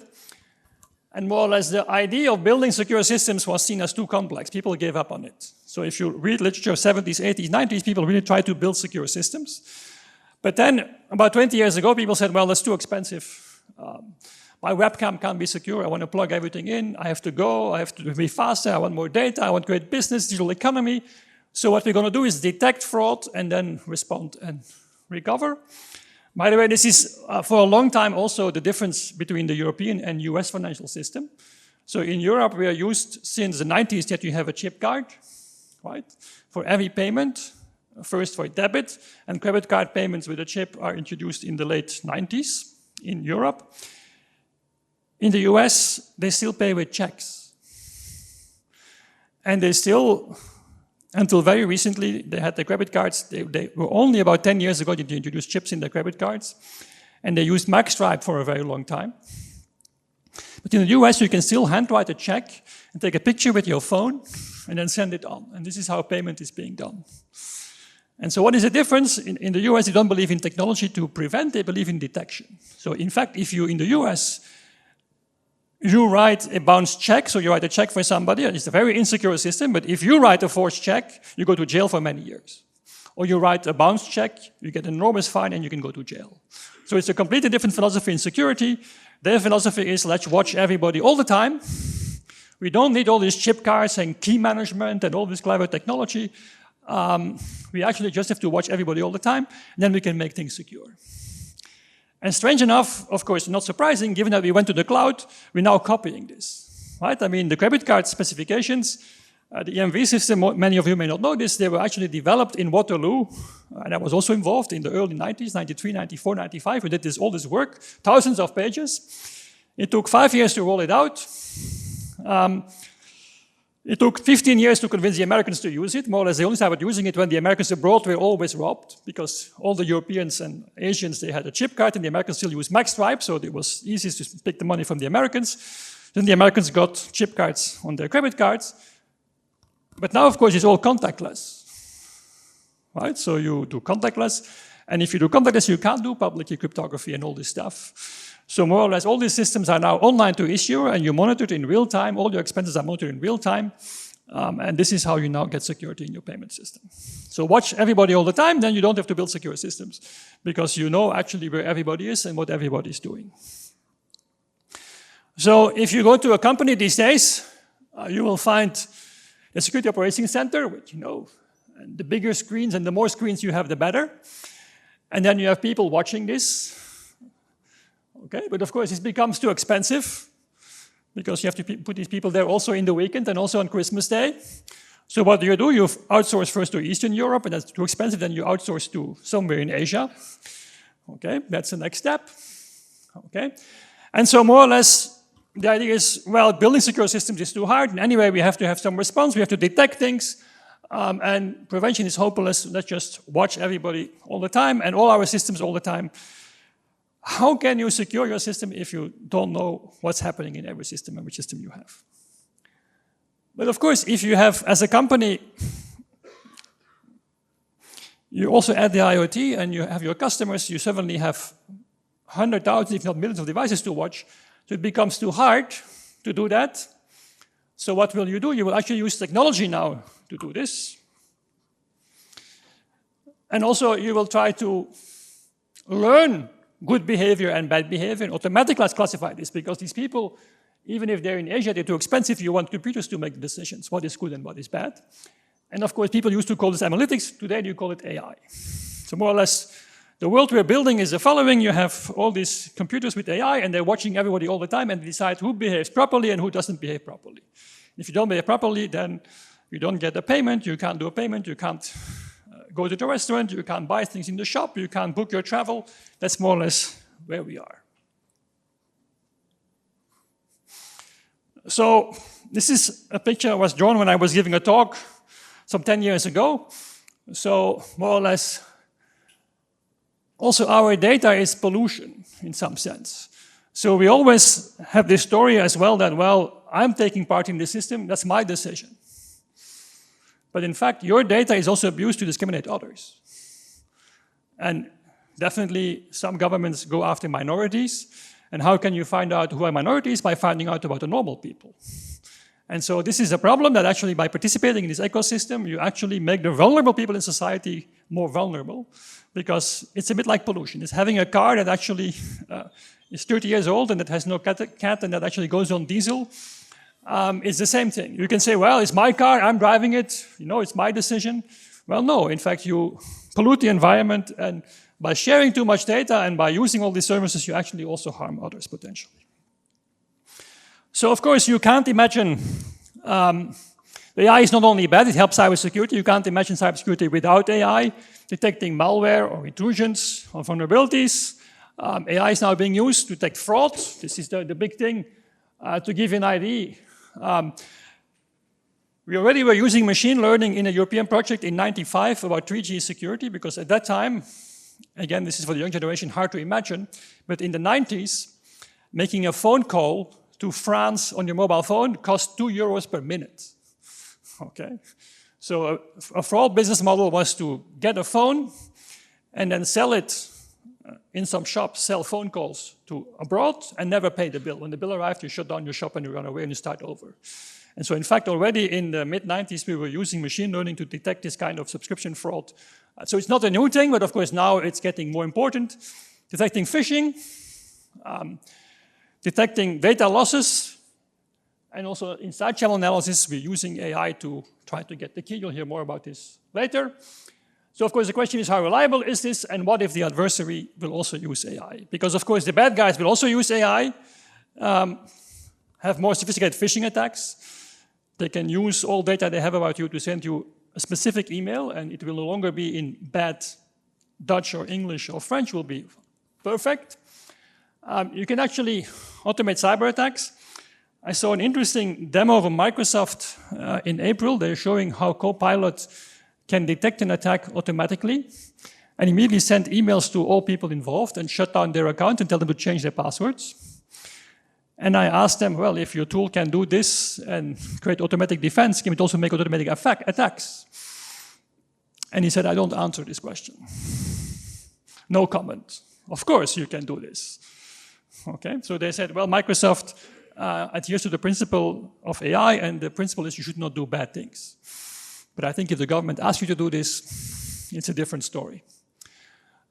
And more or less the idea of building secure systems was seen as too complex. People gave up on it. So if you read literature of 70s, 80s, 90s, people really tried to build secure systems. But then about 20 years ago, people said, well, that's too expensive. My webcam can't be secure. I want to plug everything in. I have to go. I have to be faster. I want more data. I want great business, digital economy. So what we're going to do is detect fraud and then respond and recover. By the way, this is for a long time also the difference between the European and US financial system. So in Europe, we are used since the 90s that you have a chip card, right? For every payment, first for debit, and credit card payments with a chip are introduced in the late 90s in Europe. In the US, they still pay with checks. And they still, until very recently, they had the credit cards. They were only about 10 years ago that they introduced chips in the credit cards. And they used magstripe for a very long time. But in the US, you can still handwrite a check and take a picture with your phone and then send it on. And this is how payment is being done. And so what is the difference? In the US, they don't believe in technology to prevent, they believe in detection. So in fact, if you, in the US, you write a bounced check, so you write a check for somebody, and it's a very insecure system, but if you write a forged check, you go to jail for many years. or you write a bounce check, you get an enormous fine, and you can go to jail. So it's a completely different philosophy in security. Their philosophy is, let's watch everybody all the time. We don't need all these chip cards and key management and all this clever technology. We actually just have to watch everybody all the time, and then we can make things secure. And strange enough, of course, not surprising, given that we went to the cloud, we're now copying this, right? I mean, the credit card specifications, the EMV system, many of you may not know this, they were actually developed in Waterloo, and I was also involved in the early 90s, 93, 94, 95. We did all this work, thousands of pages. It took 5 years to roll it out. It took 15 years to convince the Americans to use it. More or less, they only started using it when the Americans abroad were always robbed, because all the Europeans and Asians, they had a chip card, and the Americans still used magstripe, so it was easiest to pick the money from the Americans. Then the Americans got chip cards on their credit cards. But now, of course, it's all contactless, right? So you do contactless, and if you do contactless, you can't do public key cryptography and all this stuff. So more or less, all these systems are now online to issuer, and you monitor it in real time. All your expenses are monitored in real time, and this is how you now get security in your payment system. So watch everybody all the time, then you don't have to build secure systems, because you know actually where everybody is and what everybody is doing. So if you go to a company these days, you will find the security operations center, which, you know, and the bigger screens and the more screens you have, the better. And then you have people watching this. Okay, but of course it becomes too expensive, because you have to put these people there also in the weekend and also on Christmas Day. So what do? You outsource first to Eastern Europe, and that's too expensive, then you outsource to somewhere in Asia. Okay, that's the next step. Okay, and so more or less, the idea is, well, building secure systems is too hard, and anyway, we have to have some response, we have to detect things, and prevention is hopeless. Let's just watch everybody all the time, and all our systems all the time. How can you secure your system if you don't know what's happening in every system and which system you have? But of course, if you have, as a company, you also add the IoT and you have your customers, you suddenly have 100,000, if not millions of devices to watch, so it becomes too hard to do that. So what will you do? You will actually use technology now to do this. And also you will try to learn good behavior and bad behavior, and automatically classify this, because these people, even if they're in Asia, they're too expensive. You want computers to make the decisions, what is good and what is bad. And of course, people used to call this analytics. Today, you call it AI. So more or less, the world we're building is the following. You have all these computers with AI, and they're watching everybody all the time and decide who behaves properly and who doesn't behave properly. If you don't behave properly, then you don't get a payment, you can't do a payment, you can't go to the restaurant, you can't buy things in the shop, you can't book your travel. That's more or less where we are. So this is a picture that was drawn when I was giving a talk some 10 years ago. So more or less, also our data is pollution in some sense. So we always have this story as well that, well, I'm taking part in the system, that's my decision. But in fact, your data is also abused to discriminate others. And definitely some governments go after minorities. And how can you find out who are minorities? By finding out about the normal people. And so this is a problem that actually by participating in this ecosystem, you actually make the vulnerable people in society more vulnerable, because it's a bit like pollution. It's having a car that actually is 30 years old and that has no cat and that actually goes on diesel. It's the same thing. You can say, well, it's my car, I'm driving it, you know, it's my decision. Well, no, in fact, you pollute the environment, and by sharing too much data and by using all these services, you actually also harm others potentially. So, of course, you can't imagine, the AI is not only bad, it helps cybersecurity. You can't imagine cybersecurity without AI, detecting malware or intrusions or vulnerabilities. AI is now being used to detect fraud. This is the big thing. To give you an idea, we already were using machine learning in a European project in '95 about 3G security, because at that time, again, this is for the young generation, hard to imagine, but in the 90s, making a phone call to France on your mobile phone cost €2 per minute. Okay, so a fraud business model was to get a phone and then sell it in some shops, sell phone calls to abroad and never pay the bill. When the bill arrived, you shut down your shop and you run away and you start over. And so in fact, already in the mid-90s, we were using machine learning to detect this kind of subscription fraud. So it's not a new thing, but of course now it's getting more important. Detecting phishing, detecting data losses, and also in side channel analysis, we're using AI to try to get the key. You'll hear more about this later. So of course the question is, how reliable is this, and what if the adversary will also use AI? Because of course the bad guys will also use AI, have more sophisticated phishing attacks. They can use all data they have about you to send you a specific email, and it will no longer be in bad Dutch or English or French, will be perfect. You can actually automate cyber attacks. I saw an interesting demo from Microsoft in April. They're showing how Copilot can detect an attack automatically and immediately send emails to all people involved and shut down their account and tell them to change their passwords. And I asked them, well, if your tool can do this and create automatic defense, can it also make automatic attacks? And he said, I don't answer this question. No comment. Of course you can do this. Okay, so they said, well, Microsoft adheres to the principle of AI, and the principle is you should not do bad things. But I think if the government asks you to do this, it's a different story.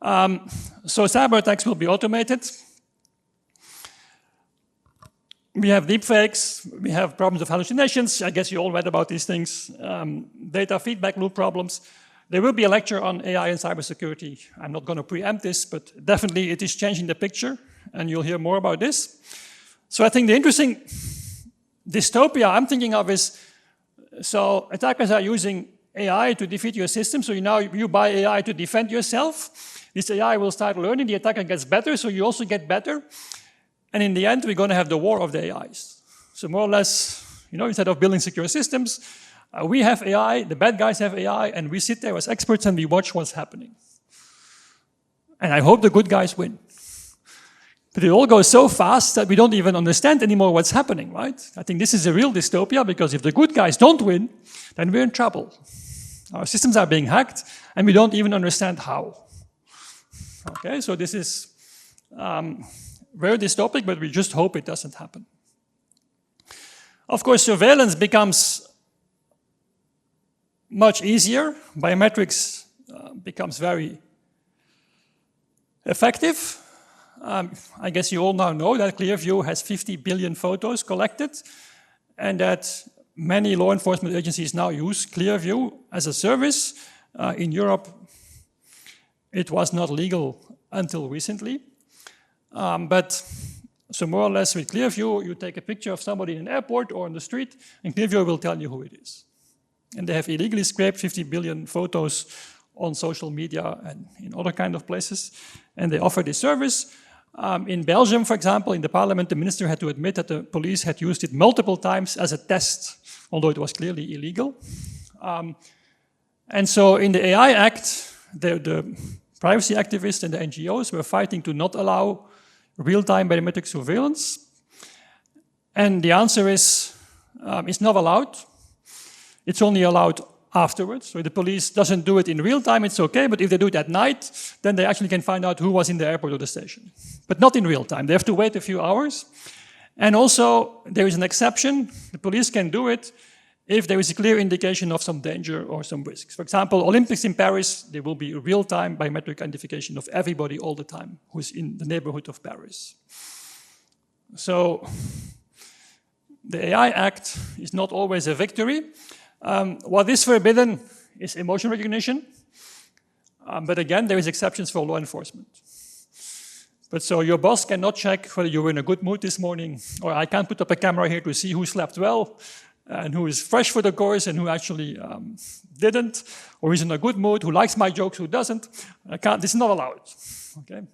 So cyber attacks will be automated. We have deepfakes, we have problems of hallucinations. I guess you all read about these things. Data feedback loop problems. There will be a lecture on AI and cybersecurity. I'm not going to preempt this, but definitely it is changing the picture, and you'll hear more about this. So I think the interesting dystopia I'm thinking of is, so attackers are using AI to defeat your system, so you buy AI to defend yourself. This AI will start learning, the attacker gets better, so you also get better. And in the end, we're going to have the war of the AIs. So more or less, instead of building secure systems, we have AI, the bad guys have AI, and we sit there as experts and we watch what's happening. And I hope the good guys win. But it all goes so fast that we don't even understand anymore what's happening, right? I think this is a real dystopia, because if the good guys don't win, then we're in trouble. Our systems are being hacked, and we don't even understand how. Okay, so this is very dystopic, but we just hope it doesn't happen. Of course, surveillance becomes much easier. Biometrics becomes very effective. I guess you all now know that Clearview has 50 billion photos collected, and that many law enforcement agencies now use Clearview as a service. In Europe, it was not legal until recently. So more or less with Clearview, you take a picture of somebody in an airport or on the street, and Clearview will tell you who it is. And they have illegally scraped 50 billion photos on social media and in other kind of places, and they offer this service. In Belgium, for example, in the parliament, the minister had to admit that the police had used it multiple times as a test, although it was clearly illegal. And so in the AI Act, the privacy activists and the NGOs were fighting to not allow real-time biometric surveillance. And the answer is, it's not allowed. It's only allowed afterwards. So if the police doesn't do it in real time, it's okay, but if they do it at night, then they actually can find out who was in the airport or the station. But not in real time. They have to wait a few hours. And also, there is an exception. The police can do it if there is a clear indication of some danger or some risks. For example, Olympics in Paris, there will be a real-time biometric identification of everybody all the time who's in the neighborhood of Paris. So the AI Act is not always a victory. What is forbidden is emotion recognition. But again, there is exceptions for law enforcement. But so your boss cannot check whether you were in a good mood this morning, or I can't put up a camera here to see who slept well, and who is fresh for the course and who actually didn't, or is in a good mood, who likes my jokes, who doesn't. This is not allowed, okay?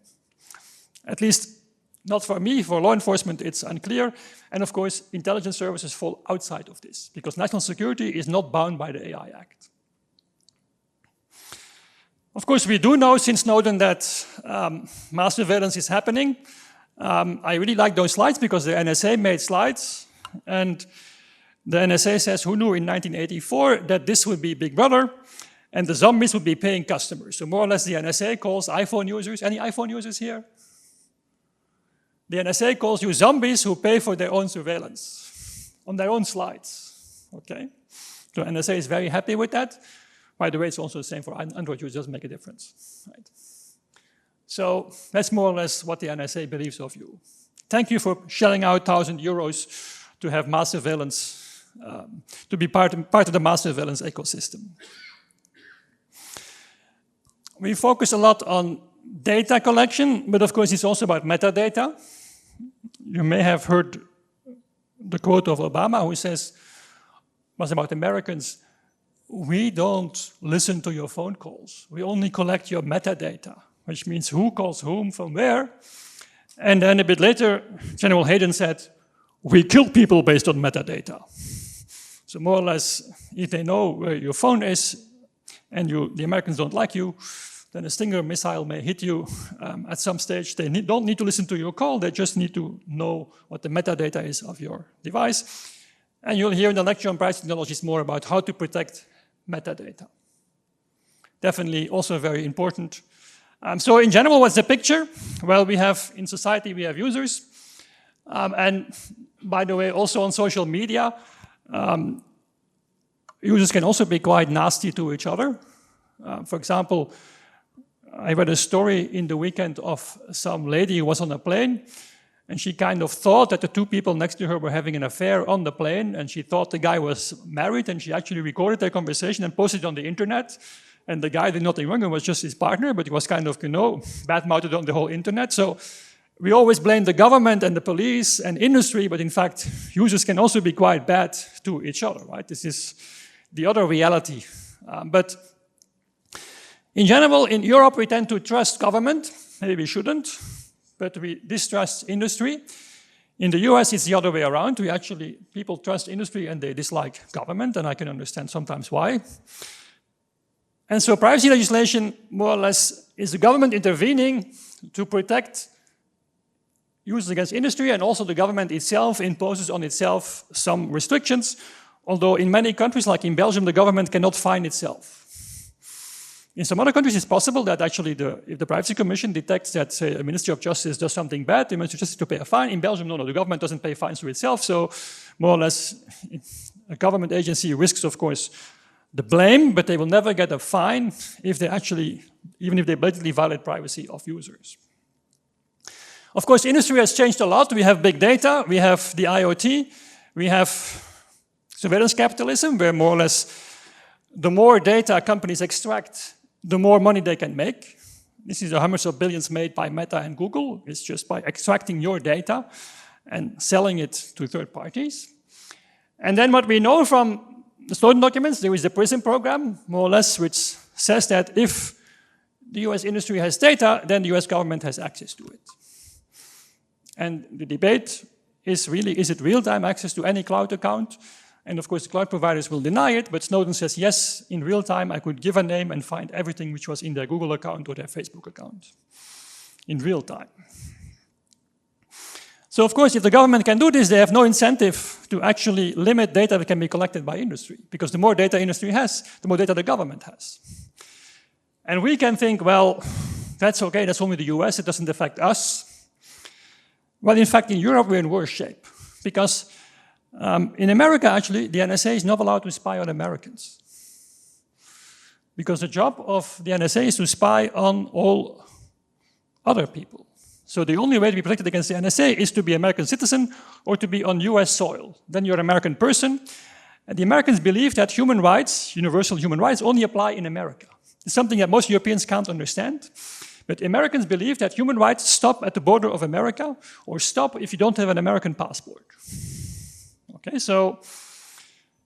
At least not for me. For law enforcement, it's unclear. And of course, intelligence services fall outside of this, because national security is not bound by the AI Act. Of course, we do know since Snowden that mass surveillance is happening. I really like those slides because the NSA made slides, and the NSA says, who knew in 1984 that this would be Big Brother and the zombies would be paying customers? So more or less the NSA calls iPhone users, any iPhone users here? The NSA calls you zombies who pay for their own surveillance on their own slides. Okay, so NSA is very happy with that. By the way, it's also the same for Android users, doesn't make a difference. Right? So that's more or less what the NSA believes of you. Thank you for shelling out €1,000 to have mass surveillance, to be part of the mass surveillance ecosystem. We focus a lot on data collection, but of course it's also about metadata. You may have heard the quote of Obama, who says, was about Americans, we don't listen to your phone calls. We only collect your metadata, which means who calls whom from where. And then a bit later, General Hayden said, we kill people based on metadata. So more or less, if they know where your phone is and the Americans don't like you, then a Stinger missile may hit you at some stage. They don't need to listen to your call, they just need to know what the metadata is of your device. And you'll hear in the lecture on privacy technologies more about how to protect metadata. Definitely also very important. So in general, what's the picture? Well, in society, we have users. And by the way, also on social media, users can also be quite nasty to each other. For example, I read a story in the weekend of some lady who was on a plane, and she kind of thought that the two people next to her were having an affair on the plane, and she thought the guy was married, and she actually recorded their conversation and posted it on the internet. And the guy did nothing wrong, it was just his partner, but he was kind of, bad-mouthed on the whole internet. So we always blame the government and the police and industry, but in fact, users can also be quite bad to each other, right? This is the other reality. But in general, in Europe, we tend to trust government. Maybe we shouldn't, but we distrust industry. In the US, it's the other way around. People trust industry and they dislike government, and I can understand sometimes why. And so privacy legislation, more or less, is the government intervening to protect users against industry, and also the government itself imposes on itself some restrictions, although in many countries, like in Belgium, the government cannot fine itself. In some other countries, it's possible that actually if the Privacy Commission detects that, say, a Ministry of Justice does something bad, the Ministry of Justice to pay a fine. In Belgium, no, the government doesn't pay fines to itself, so more or less, a government agency risks, of course, the blame, but they will never get a fine if they even if they blatantly violate privacy of users. Of course, industry has changed a lot. We have big data, we have the IoT, we have surveillance capitalism, where more or less the more data companies extract, the more money they can make. This is the hundreds of billions made by Meta and Google. It's just by extracting your data and selling it to third parties. And then what we know from the Snowden documents, there is the PRISM program, more or less, which says that if the US industry has data, then the US government has access to it. And the debate is really, is it real-time access to any cloud account? And of course, the cloud providers will deny it, but Snowden says, yes, in real time, I could give a name and find everything which was in their Google account or their Facebook account in real time. So of course, if the government can do this, they have no incentive to actually limit data that can be collected by industry, because the more data industry has, the more data the government has. And we can think, well, that's okay, that's only the US, it doesn't affect us. Well, in fact, in Europe, we're in worse shape, because in America, actually, the NSA is not allowed to spy on Americans. Because the job of the NSA is to spy on all other people. So the only way to be protected against the NSA is to be an American citizen or to be on US soil. Then you're an American person. And the Americans believe that human rights, universal human rights, only apply in America. It's something that most Europeans can't understand. But Americans believe that human rights stop at the border of America or stop if you don't have an American passport. Okay, so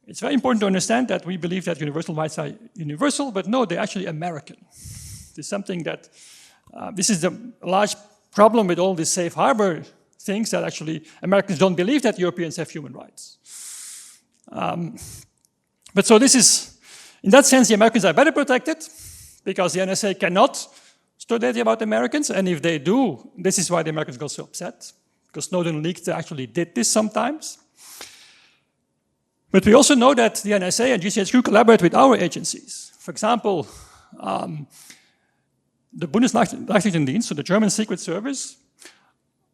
it's very important to understand that we believe that universal rights are universal, but no, they're actually American. It's something that, this is the large problem with all these safe harbor things, that actually Americans don't believe that Europeans have human rights. But so this is, in that sense, the Americans are better protected because the NSA cannot store data about Americans, and if they do, this is why the Americans got so upset, because Snowden leaked actually did this sometimes. But we also know that the NSA and GCHQ collaborate with our agencies. For example, the Bundesnachrichtendienst, so the German Secret Service,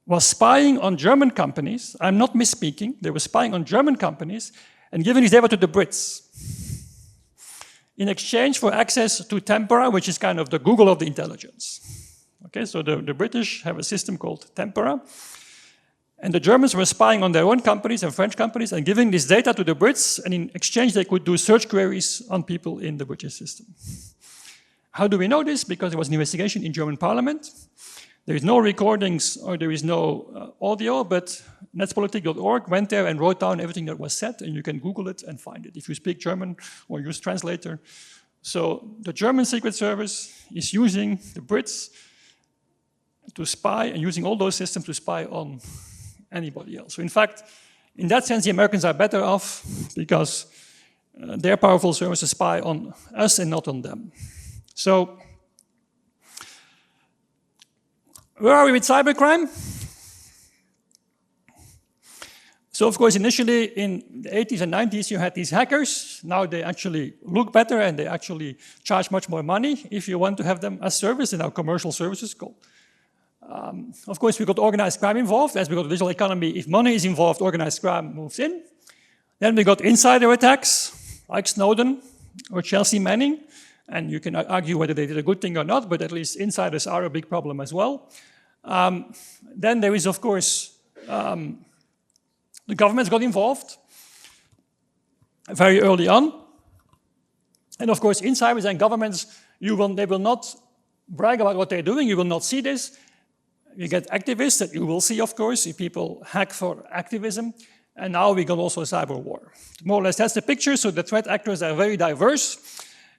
was spying on German companies. I'm not misspeaking. They were spying on German companies and giving this data to the Brits in exchange for access to Tempora, which is kind of the Google of the intelligence. Okay, so the British have a system called Tempora, and the Germans were spying on their own companies and French companies and giving this data to the Brits, and in exchange they could do search queries on people in the British system. How do we know this? Because there was an investigation in German parliament. There is no recordings or there is no audio, but netzpolitik.org went there and wrote down everything that was said, and you can Google it and find it if you speak German or use translator. So the German Secret Service is using the Brits to spy and using all those systems to spy on anybody else. So in fact, in that sense, the Americans are better off because their powerful services spy on us and not on them. So where are we with cybercrime? So of course, initially in the 80s and 90s, you had these hackers. Now they actually look better and they actually charge much more money if you want to have them as service in our commercial services called. Of course, we got organized crime involved. As we got digital economy, if money is involved, organized crime moves in. Then we got insider attacks, like Snowden or Chelsea Manning. And you can argue whether they did a good thing or not, but at least insiders are a big problem as well. Then there is, of course, the governments got involved very early on. And of course, insiders and governments, they will not brag about what they're doing. You will not see this. You get activists that you will see, of course, if people hack for activism. And now we got also cyber war. More or less, that's the picture. So the threat actors are very diverse.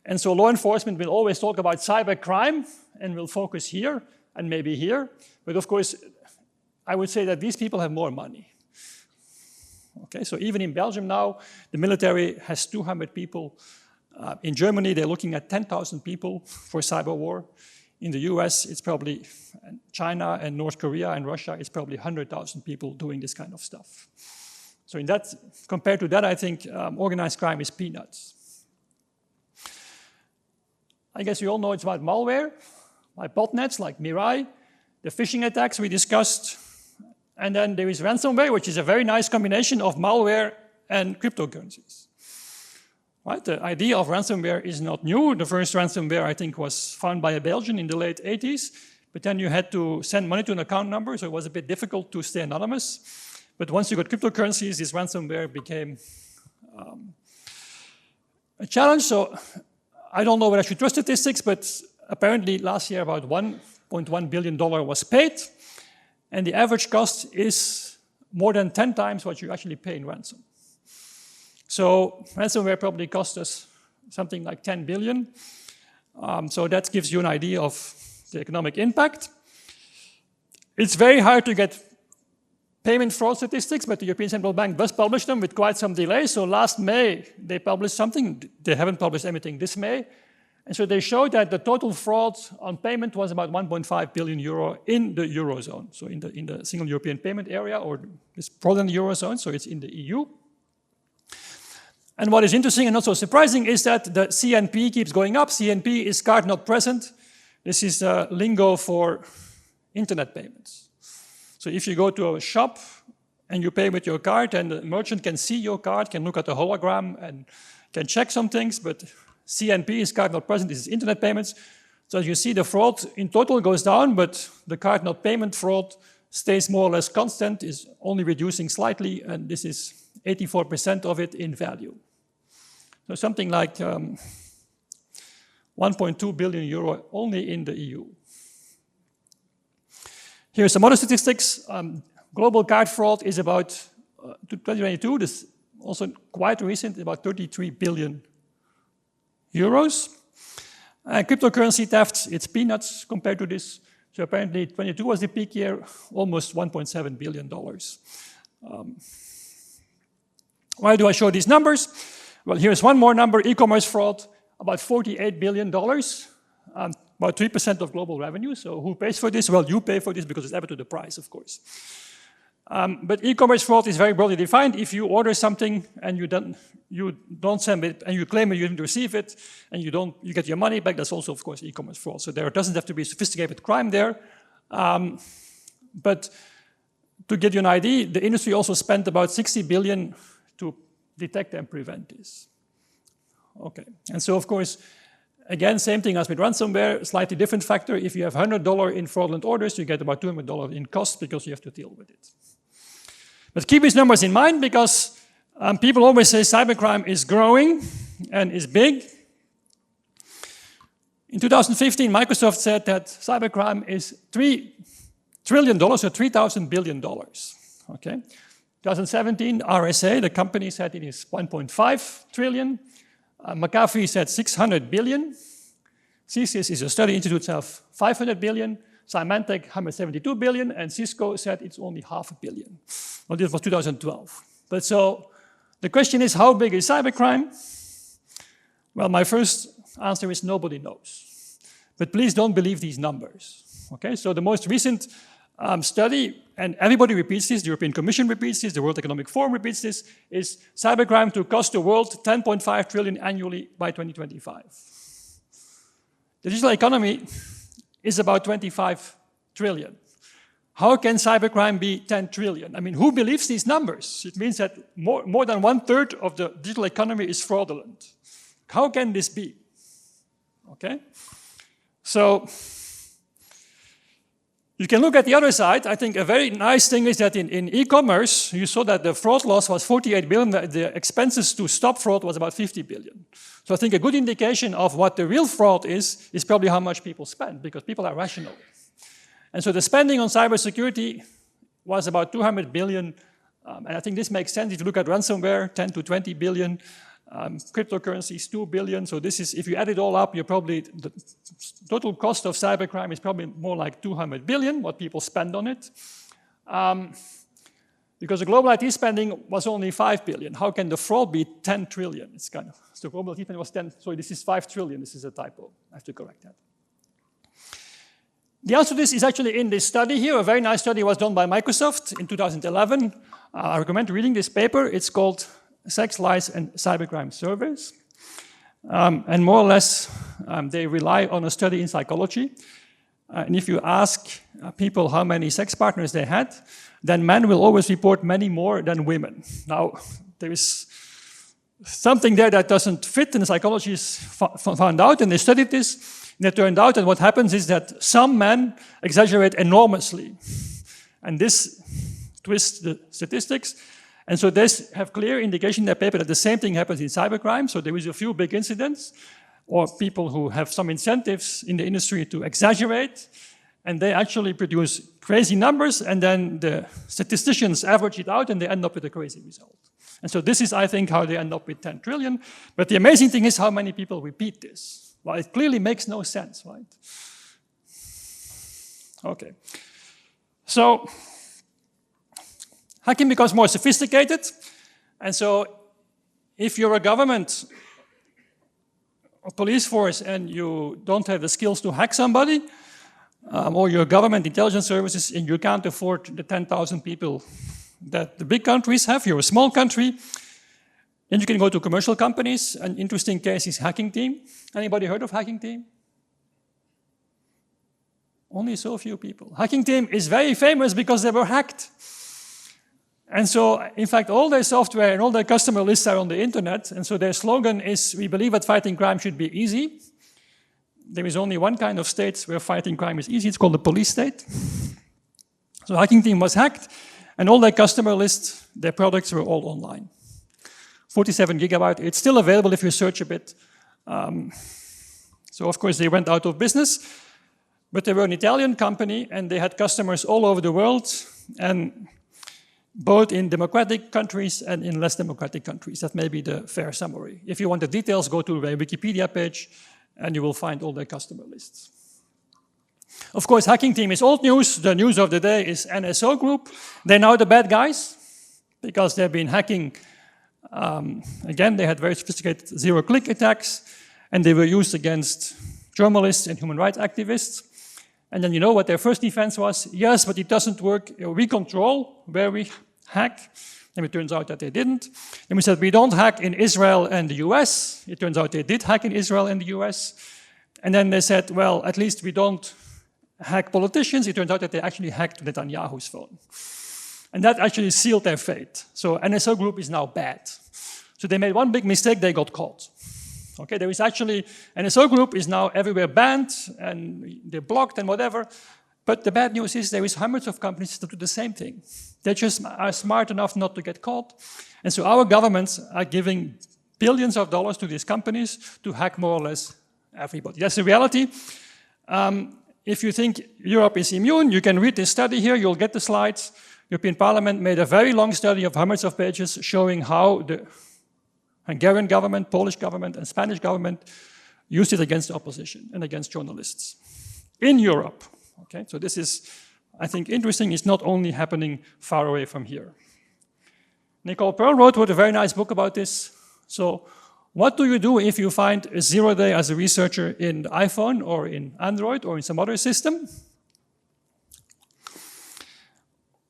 And so law enforcement will always talk about cyber crime and will focus here and maybe here. But of course, I would say that these people have more money. Okay, so even in Belgium now, the military has 200 people. In Germany, they're looking at 10,000 people for cyber war. In the US, it's probably China and North Korea and Russia, it's probably 100,000 people doing this kind of stuff. So in that, compared to that, I think organized crime is peanuts. I guess you all know it's about malware, like botnets, like Mirai, the phishing attacks we discussed, and then there is ransomware, which is a very nice combination of malware and cryptocurrencies. Right? The idea of ransomware is not new. The first ransomware, I think, was found by a Belgian in the late 80s, but then you had to send money to an account number, so it was a bit difficult to stay anonymous. But once you got cryptocurrencies, this ransomware became a challenge. So I don't know whether I should trust statistics, but apparently last year about $1.1 billion was paid, and the average cost is more than 10 times what you actually pay in ransom. So ransomware probably cost us something like 10 billion. So that gives you an idea of the economic impact. It's very hard to get payment fraud statistics, but the European Central Bank does publish them with quite some delay. So last May, they published something. They haven't published anything this May. And so they showed that the total fraud on payment was about 1.5 billion euro in the Eurozone. So in the single European payment area, or it's fraud in the Eurozone, so it's in the EU. And what is interesting and not so surprising is that the CNP keeps going up. CNP is card not present. This is lingo for internet payments. So if you go to a shop and you pay with your card, and the merchant can see your card, can look at the hologram and can check some things, but CNP is card not present, this is internet payments. So as you see, the fraud in total goes down, but the card not payment fraud stays more or less constant, is only reducing slightly, and this is 84% of it in value. So something like 1.2 billion euro only in the EU. Here are some other statistics. Global card fraud is about, 2022, this is also quite recent, about 33 billion euros. Cryptocurrency thefts, it's peanuts compared to this. So apparently 22 was the peak year, almost $1.7 billion. Why do I show these numbers? Well, here's one more number, e-commerce fraud, about $48 billion, about 3% of global revenue. So who pays for this? Well, you pay for this because it's added to the price, of course. But e-commerce fraud is very broadly defined. If you order something and you don't send it, and you claim that you didn't receive it, and you get your money back, that's also, of course, e-commerce fraud. So there doesn't have to be sophisticated crime there. But to give you an idea, the industry also spent about 60 billion to detect and prevent this. Okay, and so of course, again, same thing as with ransomware, slightly different factor. If you have $100 in fraudulent orders, you get about $200 in cost because you have to deal with it. But keep these numbers in mind because people always say cybercrime is growing and is big. In 2015, Microsoft said that cybercrime is $3 trillion, so $3,000 billion. Okay. 2017, RSA, the company, said it is 1.5 trillion. McAfee said 600 billion. CSIS is a study institute itself, 500 billion. Symantec, 172 billion. And Cisco said it's only $500 million. Well, this was 2012. But so the question is, how big is cybercrime? Well, my first answer is nobody knows. But please don't believe these numbers. Okay, so the most recent study, and everybody repeats this, the European Commission repeats this, the World Economic Forum repeats this, is cybercrime to cost the world 10.5 trillion annually by 2025. The digital economy is about 25 trillion. How can cybercrime be 10 trillion? I mean, who believes these numbers? It means that more than 1/3 of the digital economy is fraudulent. How can this be? Okay? So, you can look at the other side. I think a very nice thing is that in e-commerce, you saw that the fraud loss was 48 billion, the expenses to stop fraud was about 50 billion. So I think a good indication of what the real fraud is probably how much people spend, because people are rational. And so the spending on cybersecurity was about 200 billion, and I think this makes sense if you look at ransomware, 10 to 20 billion, cryptocurrencies, 2 billion. So this is, if you add it all up, you're probably, the total cost of cybercrime is probably more like 200 billion, what people spend on it. Because the global IT spending was only 5 billion. How can the fraud be 10 trillion? It's kind of, so global IT spending was 10, so this is 5 trillion, this is a typo. I have to correct that. The answer to this is actually in this study here. A very nice study was done by Microsoft in 2011. I recommend reading this paper. It's called Sex, Lies, and Cybercrime Surveys. And more or less, they rely on a study in psychology. And if you ask people how many sex partners they had, then men will always report many more than women. Now, there is something there that doesn't fit, and the psychologists found out, and they studied this. And it turned out that what happens is that some men exaggerate enormously. And this twists the statistics. And so they have clear indication in their paper that the same thing happens in cybercrime. So there is a few big incidents, or people who have some incentives in the industry to exaggerate, and they actually produce crazy numbers, and then the statisticians average it out, and they end up with a crazy result. And so this is, I think, how they end up with 10 trillion. But the amazing thing is how many people repeat this. Well, it clearly makes no sense, right? Okay. So, hacking becomes more sophisticated. And so, if you're a government or police force and you don't have the skills to hack somebody, or your government intelligence services and you can't afford the 10,000 people that the big countries have, you're a small country, then you can go to commercial companies. An interesting case is Hacking Team. Anybody heard of Hacking Team? Only so few people. Hacking Team is very famous because they were hacked. And so, in fact, all their software and all their customer lists are on the internet. And so their slogan is, we believe that fighting crime should be easy. There is only one kind of state where fighting crime is easy. It's called the police state. So Hacking Team was hacked, and all their customer lists, their products were all online. 47 gigabyte. It's still available if you search a bit. So, of course, they went out of business. But they were an Italian company, and they had customers all over the world, and both in democratic countries and in less democratic countries. That may be the fair summary. If you want the details, go to their Wikipedia page, and you will find all their customer lists. Of course, Hacking Team is old news. The news of the day is NSO Group. They're now the bad guys, because they've been hacking. Again, they had very sophisticated zero-click attacks, and they were used against journalists and human rights activists. And then you know what their first defense was? Yes, but it doesn't work. We control where we hack. And it turns out that they didn't. And we said, we don't hack in Israel and the US. It turns out they did hack in Israel and the US. And then they said, well, at least we don't hack politicians. It turns out that they actually hacked Netanyahu's phone. And that actually sealed their fate. So NSO Group is now bad. So they made one big mistake, they got caught. Okay, there is actually, NSO Group is now everywhere banned, and they're blocked and whatever. But the bad news is there is hundreds of companies that do the same thing. They just are smart enough not to get caught. And so our governments are giving billions of dollars to these companies to hack more or less everybody. That's the reality. If you think Europe is immune, you can read this study here, you'll get the slides. European Parliament made a very long study of hundreds of pages showing how the Hungarian government, Polish government, and Spanish government used it against the opposition and against journalists in Europe. Okay, so this is, I think, interesting. It's not only happening far away from here. Nicole Pearl wrote a very nice book about this. So what do you do if you find a 0-day as a researcher in the iPhone or in Android or in some other system?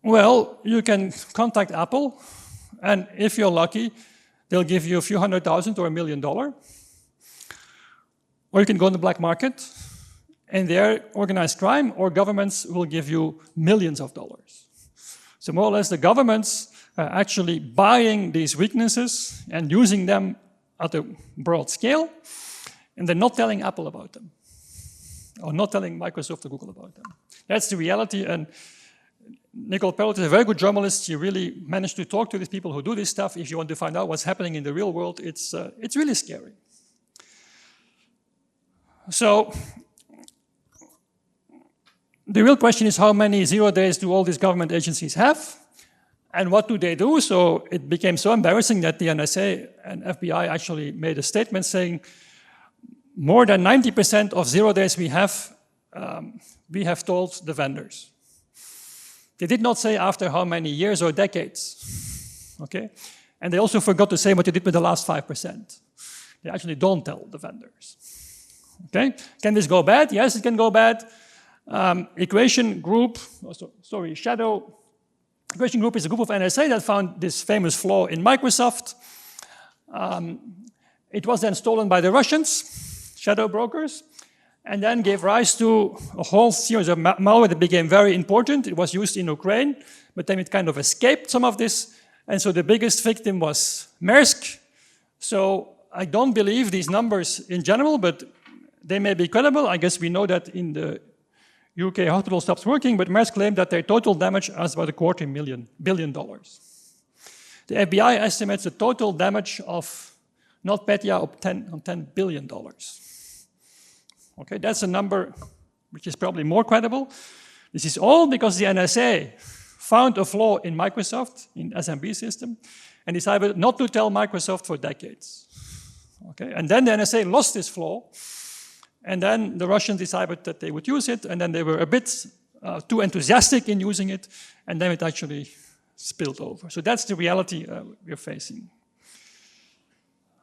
Well, you can contact Apple, and if you're lucky, they'll give you a few $100,000 or $1 million. Or you can go on the black market, and there, organized crime or governments will give you millions of dollars. So more or less, the governments are actually buying these weaknesses and using them at a broad scale, and they're not telling Apple about them, or not telling Microsoft or Google about them. That's the reality, and Nicole Perrott is a very good journalist. She really managed to talk to these people who do this stuff. If you want to find out what's happening in the real world, it's really scary. So the real question is how many 0 days do all these government agencies have? And what do they do? So it became so embarrassing that the NSA and FBI actually made a statement saying more than 90% of 0 days we have told the vendors. They did not say after how many years or decades, okay? And they also forgot to say what they did with the last 5%. They actually don't tell the vendors, okay? Can this go bad? Yes, it can go bad. Equation Group is a group of NSA that found this famous flaw in Microsoft. It was then stolen by the Russians, shadow brokers, and then gave rise to a whole series of malware that became very important. It was used in Ukraine, but then it kind of escaped some of this. And so the biggest victim was Maersk. So I don't believe these numbers in general, but they may be credible. I guess we know that in the UK hospital stops working, but Maersk claimed that their total damage was about $250 billion. The FBI estimates the total damage of NotPetya of $10 billion. Okay, that's a number which is probably more credible. This is all because the NSA found a flaw in Microsoft, in SMB system, and decided not to tell Microsoft for decades. Okay, and then the NSA lost this flaw, and then the Russians decided that they would use it, and then they were a bit too enthusiastic in using it, and then it actually spilled over. So that's the reality we're facing.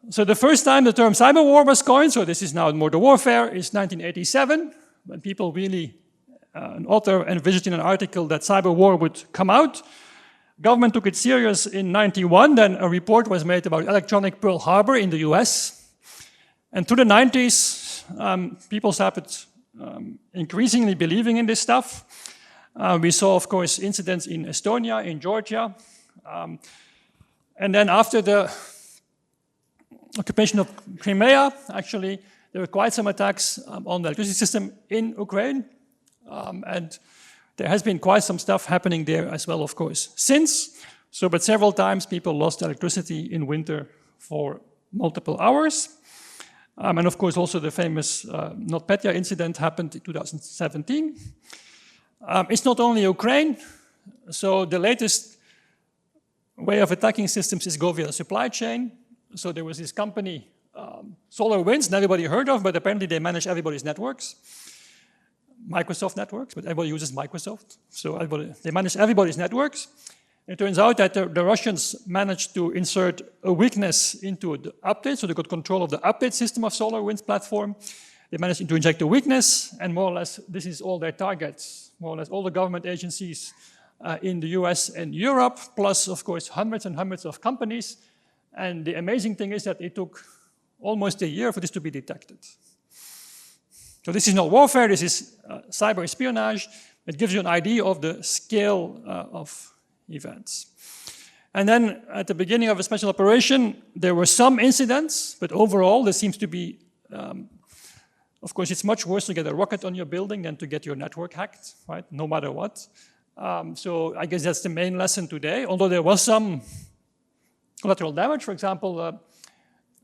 So the first time the term cyber war was coined, so this is now modern warfare, is 1987, when people really, an author envisioned in an article that cyber war would come out. Government took it serious in 91, then a report was made about electronic Pearl Harbor in the US. And through the 90s, people started increasingly believing in this stuff. We saw, of course, incidents in Estonia, in Georgia. And then after the occupation of Crimea, actually, there were quite some attacks on the electricity system in Ukraine. And there has been quite some stuff happening there as well, of course, since. So, but several times people lost electricity in winter for multiple hours. And of course, also the famous NotPetya incident happened in 2017. It's not only Ukraine. So the latest way of attacking systems is go via the supply chain. So there was this company, SolarWinds, everybody heard of, but apparently they manage everybody's networks. Microsoft networks, but everybody uses Microsoft. So they manage everybody's networks. It turns out that the Russians managed to insert a weakness into the update, so they got control of the update system of SolarWinds platform. They managed to inject a weakness, and more or less, this is all their targets. More or less, all the government agencies in the US and Europe, plus, of course, hundreds and hundreds of companies. And the amazing thing is that it took almost a year for this to be detected. So this is not warfare, this is cyber espionage. It gives you an idea of the scale of events. And then at the beginning of a special operation, there were some incidents, but overall there seems to be, of course, it's much worse to get a rocket on your building than to get your network hacked, right? No matter what. So I guess that's the main lesson today, although there was some collateral damage. For example,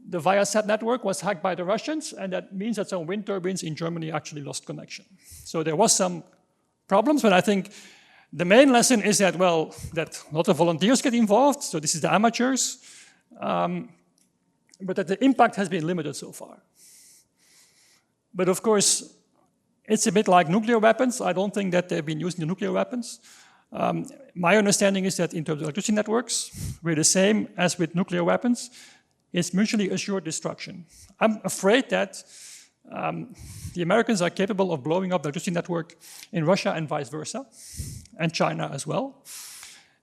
the Viasat network was hacked by the Russians, and that means that some wind turbines in Germany actually lost connection. So there was some problems, but I think the main lesson is that, well, that a lot of volunteers get involved, so this is the amateurs, but that the impact has been limited so far. But of course, it's a bit like nuclear weapons. I don't think that they've been using the nuclear weapons. My understanding is that in terms of electricity networks, we're the same as with nuclear weapons. It's mutually assured destruction. I'm afraid that the Americans are capable of blowing up the electricity network in Russia and vice versa, and China as well.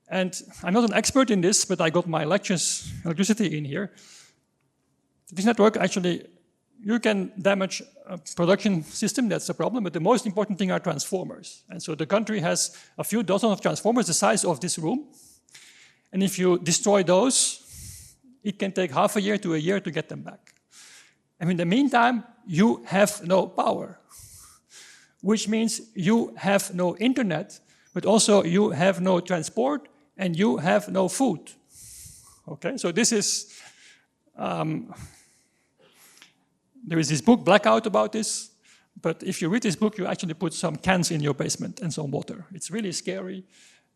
And I'm not an expert in this, but I got my lectures, electricity in here. This network actually, you can damage a production system, that's the problem, but the most important thing are transformers. And so the country has a few dozen of transformers the size of this room. And if you destroy those, it can take half a year to a year to get them back. And in the meantime, you have no power, which means you have no internet, but also you have no transport and you have no food. Okay, so this is, there is this book, Blackout, about this, but if you read this book, you actually put some cans in your basement and some water. It's really scary.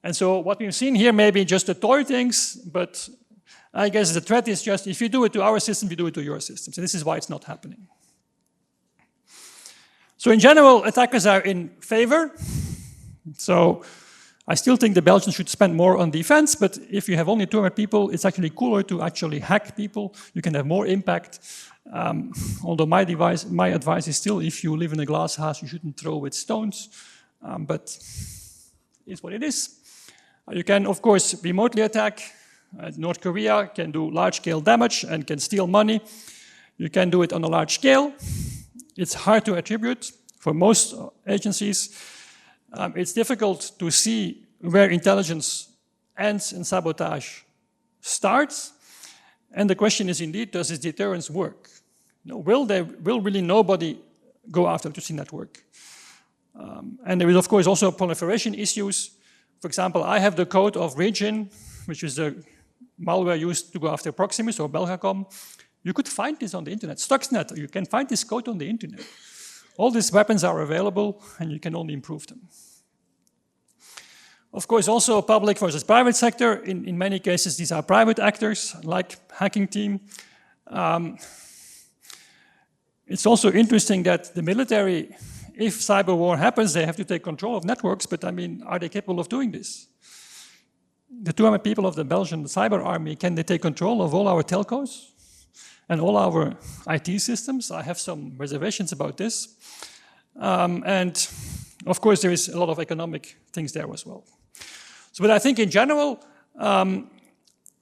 And so what we've seen here may be just the toy things, but I guess the threat is just, if you do it to our system, you do it to your systems. And this is why it's not happening. So in general, attackers are in favor. So I still think the Belgians should spend more on defense, but if you have only 200 people, it's actually cooler to actually hack people. You can have more impact. Although my advice is still, if you live in a glass house, you shouldn't throw with stones. But it's what it is. You can, of course, remotely attack. North Korea can do large-scale damage and can steal money. You can do it on a large scale. It's hard to attribute for most agencies. It's difficult to see where intelligence ends and sabotage starts. And the question is indeed, does this deterrence work? Will really nobody go after the electricity network? And there is, of course, also proliferation issues. For example, I have the code of Region, which is the malware used to go after Proximus or Belgacom. You could find this on the internet. Stuxnet, you can find this code on the internet. All these weapons are available, and you can only improve them. Of course, also public versus private sector. In many cases, these are private actors, like Hacking Team. It's also interesting that the military, if cyber war happens, they have to take control of networks, but I mean, are they capable of doing this? The 200 people of the Belgian cyber army, can they take control of all our telcos and all our IT systems? I have some reservations about this. And of course, there is a lot of economic things there as well. So, but I think in general, an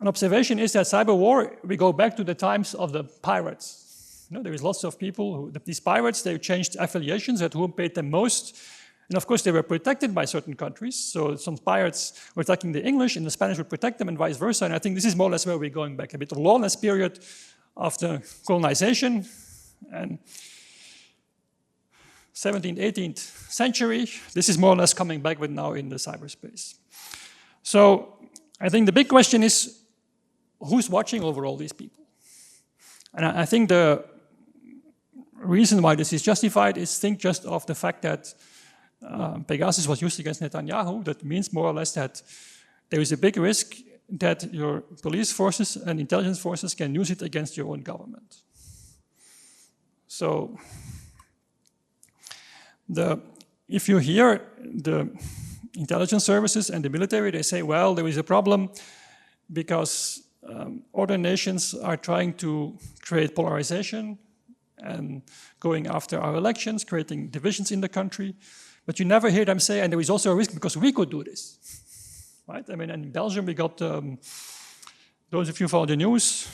observation is that cyber war, we go back to the times of the pirates. There is lots of people, these pirates, they changed affiliations at whom paid them most. And of course, they were protected by certain countries. So some pirates were attacking the English, and the Spanish would protect them, and vice versa. And I think this is more or less where we're going back, a bit of lawless period after colonization. And 17th, 18th century, this is more or less coming back with now in the cyberspace. So I think the big question is, who's watching over all these people? And I think the reason why this is justified is think just of the fact that Pegasus was used against Netanyahu. That means more or less that there is a big risk that your police forces and intelligence forces can use it against your own government. So if you hear the intelligence services and the military, they say, well, there is a problem because other nations are trying to create polarization and going after our elections, creating divisions in the country. But you never hear them say, and there is also a risk because we could do this, right? I mean, in Belgium, we got, those of you who follow the news,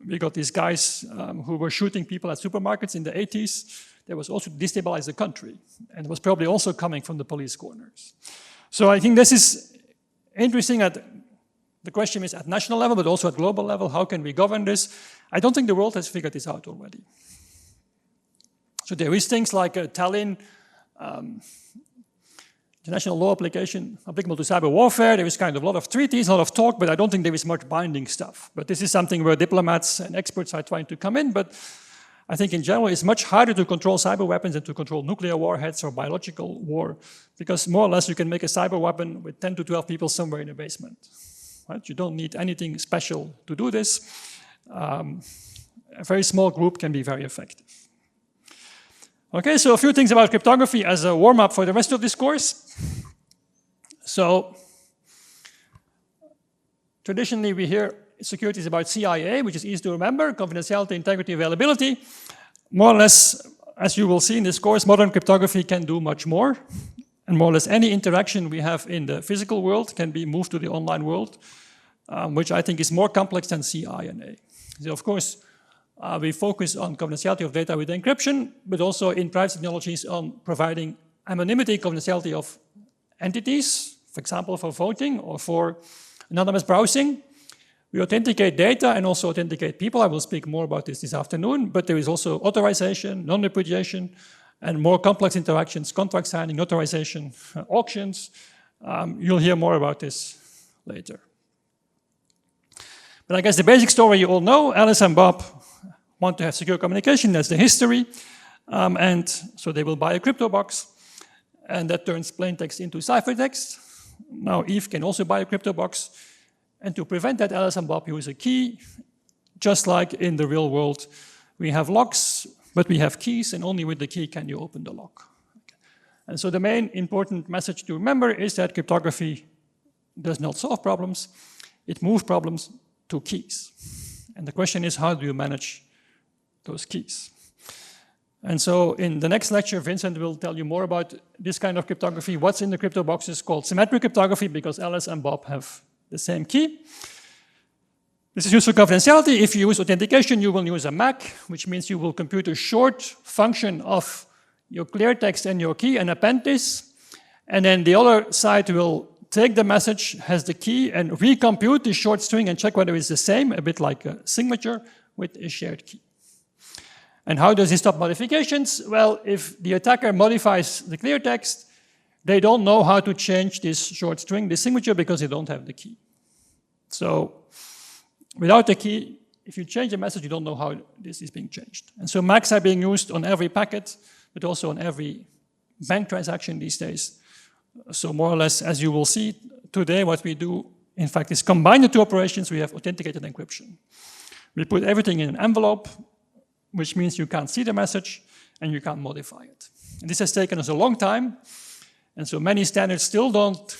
we got these guys who were shooting people at supermarkets in the 80s. That was also to destabilize the country. And it was probably also coming from the police corners. So I think this is interesting that The question is at national level, but also at global level, how can we govern this? I don't think the world has figured this out already. So there is things like Tallinn, international law application applicable to cyber warfare. There is kind of a lot of treaties, a lot of talk, but I don't think there is much binding stuff. But this is something where diplomats and experts are trying to come in. But I think in general, it's much harder to control cyber weapons than to control nuclear warheads or biological war, because more or less you can make a cyber weapon with 10 to 12 people somewhere in a basement. Right? You don't need anything special to do this. A very small group can be very effective. Okay, so a few things about cryptography as a warm-up for the rest of this course. So, traditionally we hear security is about CIA, which is easy to remember, confidentiality, integrity, availability. More or less, as you will see in this course, modern cryptography can do much more. And more or less any interaction we have in the physical world can be moved to the online world, which I think is more complex than CIA. So of course, we focus on confidentiality of data with encryption, but also in private technologies on providing anonymity, confidentiality of entities, for example, for voting or for anonymous browsing. We authenticate data and also authenticate people. I will speak more about this afternoon, but there is also authorization, non-repudiation, and more complex interactions, contract signing, notarization, auctions. You'll hear more about this later. But I guess the basic story you all know, Alice and Bob want to have secure communication, that's the history. And so they will buy a crypto box, and that turns plain text into ciphertext. Now Eve can also buy a crypto box, and to prevent that, Alice and Bob use a key, just like in the real world. We have locks, but we have keys, and only with the key can you open the lock. And so the main important message to remember is that cryptography does not solve problems, it moves problems to keys. And the question is, how do you manage those keys? And so in the next lecture, Vincent will tell you more about this kind of cryptography. What's in the crypto box is called symmetric cryptography because Alice and Bob have the same key. This is used for confidentiality. If you use authentication, you will use a MAC, which means you will compute a short function of your clear text and your key and append this. And then the other side will take the message, has the key, and recompute the short string and check whether it's the same, a bit like a signature with a shared key. And how does this stop modifications? Well, if the attacker modifies the clear text, they don't know how to change this short string, this signature, because they don't have the key. So without the key, if you change the message, you don't know how this is being changed. And so MACs are being used on every packet, but also on every bank transaction these days. So more or less, as you will see today, what we do, in fact, is combine the two operations. We have authenticated encryption. We put everything in an envelope, which means you can't see the message and you can't modify it. And this has taken us a long time. And so many standards still don't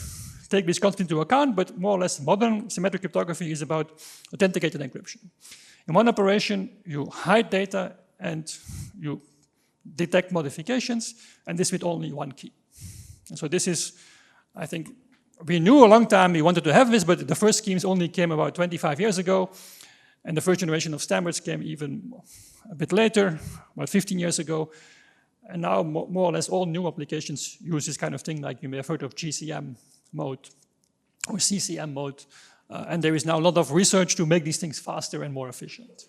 take this concept into account, but more or less modern symmetric cryptography is about authenticated encryption. In one operation, you hide data and you detect modifications, and this with only one key. And so this is, I think, we knew a long time we wanted to have this, but the first schemes only came about 25 years ago, and the first generation of standards came even a bit later, about 15 years ago. And now more or less all new applications use this kind of thing, like you may have heard of GCM mode or CCM mode. And there is now a lot of research to make these things faster and more efficient.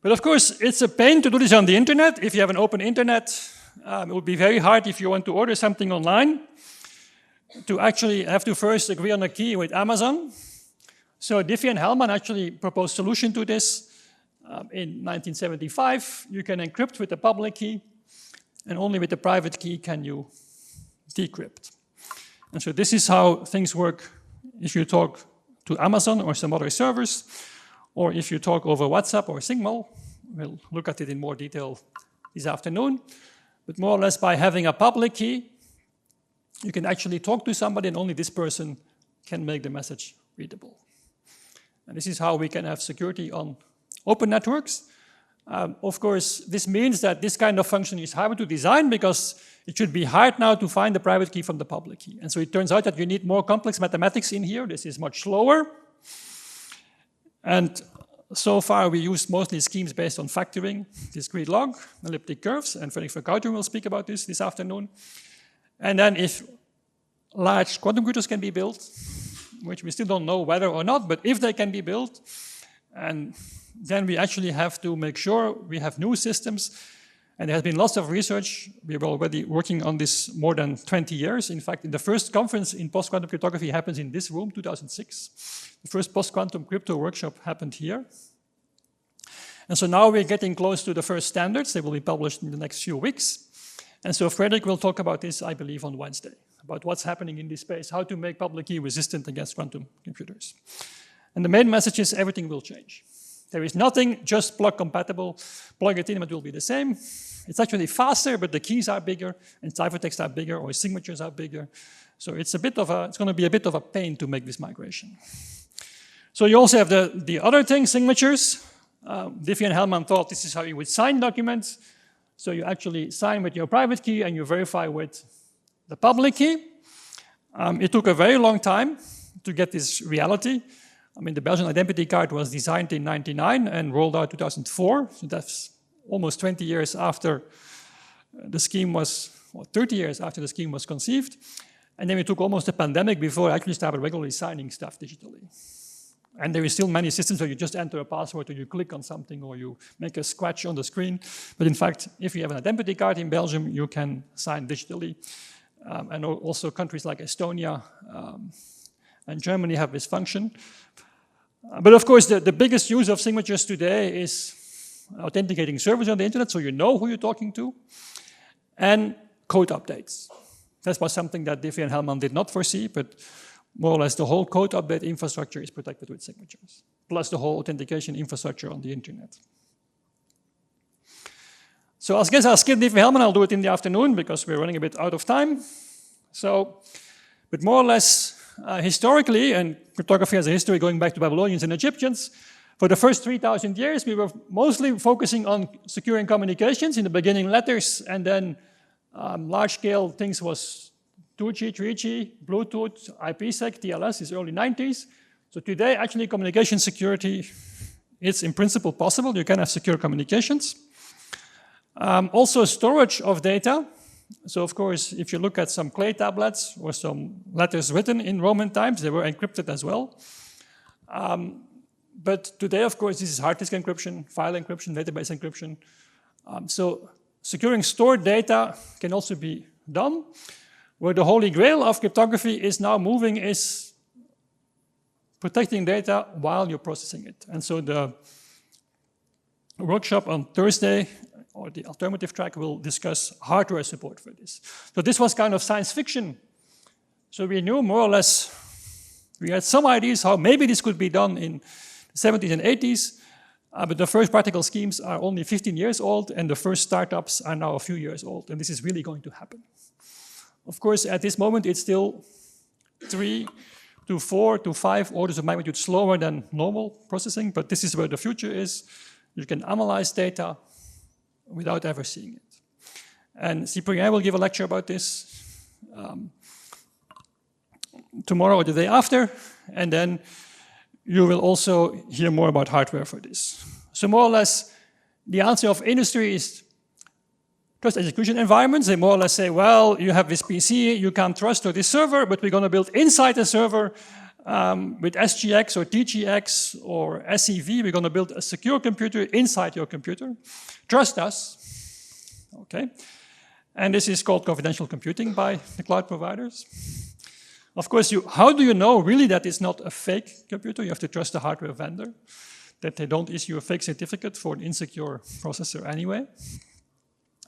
But of course, it's a pain to do this on the internet. If you have an open internet, it would be very hard if you want to order something online to actually have to first agree on a key with Amazon. So Diffie and Hellman actually proposed a solution to this in 1975. You can encrypt with the public key, and only with the private key can you decrypt. And so this is how things work if you talk to Amazon or some other servers, or if you talk over WhatsApp or Signal. We'll look at it in more detail this afternoon. But more or less by having a public key, you can actually talk to somebody and only this person can make the message readable. And this is how we can have security on open networks. Of course, this means that this kind of function is hard to design because it should be hard now to find the private key from the public key. And so it turns out that you need more complex mathematics in here. This is much slower. And so far we use mostly schemes based on factoring, discrete log, elliptic curves, and Frederick Verkouter will speak about this afternoon. And then if large quantum computers can be built, which we still don't know whether or not, but if they can be built, and then we actually have to make sure we have new systems. And there has been lots of research. We were already working on this more than 20 years. In fact, the first conference in post-quantum cryptography happens in this room, 2006. The first post-quantum crypto workshop happened here. And so now we're getting close to the first standards. They will be published in the next few weeks. And so Frederick will talk about this, I believe, on Wednesday, about what's happening in this space, how to make public key resistant against quantum computers. And the main message is everything will change. There is nothing just plug compatible. Plug it in, it will be the same. It's actually faster, but the keys are bigger, and ciphertexts are bigger, or signatures are bigger. So it's going to be a bit of a pain to make this migration. So you also have the other thing, signatures. Diffie and Hellman thought this is how you would sign documents. So you actually sign with your private key and you verify with the public key. It took a very long time to get this reality. I mean, the Belgian identity card was designed in 1999 and rolled out 2004. So that's almost 20 years after the scheme was, or 30 years after the scheme was conceived. And then we took almost a pandemic before I actually started regularly signing stuff digitally. And there is still many systems where you just enter a password or you click on something or you make a scratch on the screen. But in fact, if you have an identity card in Belgium, you can sign digitally. And also countries like Estonia and Germany have this function. But of course, the biggest use of signatures today is authenticating servers on the internet, so you know who you're talking to, and code updates. That was something that Diffie and Hellman did not foresee, but more or less the whole code update infrastructure is protected with signatures, plus the whole authentication infrastructure on the internet. So I guess I'll skip Diffie Hellman, I'll do it in the afternoon because we're running a bit out of time. So, but more or less, historically, and cryptography has a history going back to Babylonians and Egyptians, for the first 3,000 years, we were mostly focusing on securing communications, in the beginning letters, and then large-scale things was 2G, 3G, Bluetooth, IPsec, TLS is early 90s. So today, actually, communication security is in principle possible. You can have secure communications. Also, storage of data. So, of course, if you look at some clay tablets or some letters written in Roman times, they were encrypted as well. But today, of course, this is hard disk encryption, file encryption, database encryption. So securing stored data can also be done. Where the holy grail of cryptography is now moving is protecting data while you're processing it. And so the workshop on Thursday, or the alternative track, will discuss hardware support for this. So this was kind of science fiction. So we knew more or less, we had some ideas how maybe this could be done in the 70s and 80s, but the first practical schemes are only 15 years old, and the first startups are now a few years old, and this is really going to happen. Of course, at this moment, it's still 3 to 4 to 5 orders of magnitude slower than normal processing, but this is where the future is. You can analyze data without ever seeing it. And Cyprien will give a lecture about this tomorrow or the day after, and then you will also hear more about hardware for this. So more or less, the answer of industry is trust execution environments. They more or less say, well, you have this PC, you can't trust, or this server, but we're going to build inside the server with SGX or TGX or SEV. We're going to build a secure computer inside your computer. Trust us. Okay. And this is called confidential computing by the cloud providers. Of course, how do you know really that it's not a fake computer? You have to trust the hardware vendor, that they don't issue a fake certificate for an insecure processor anyway.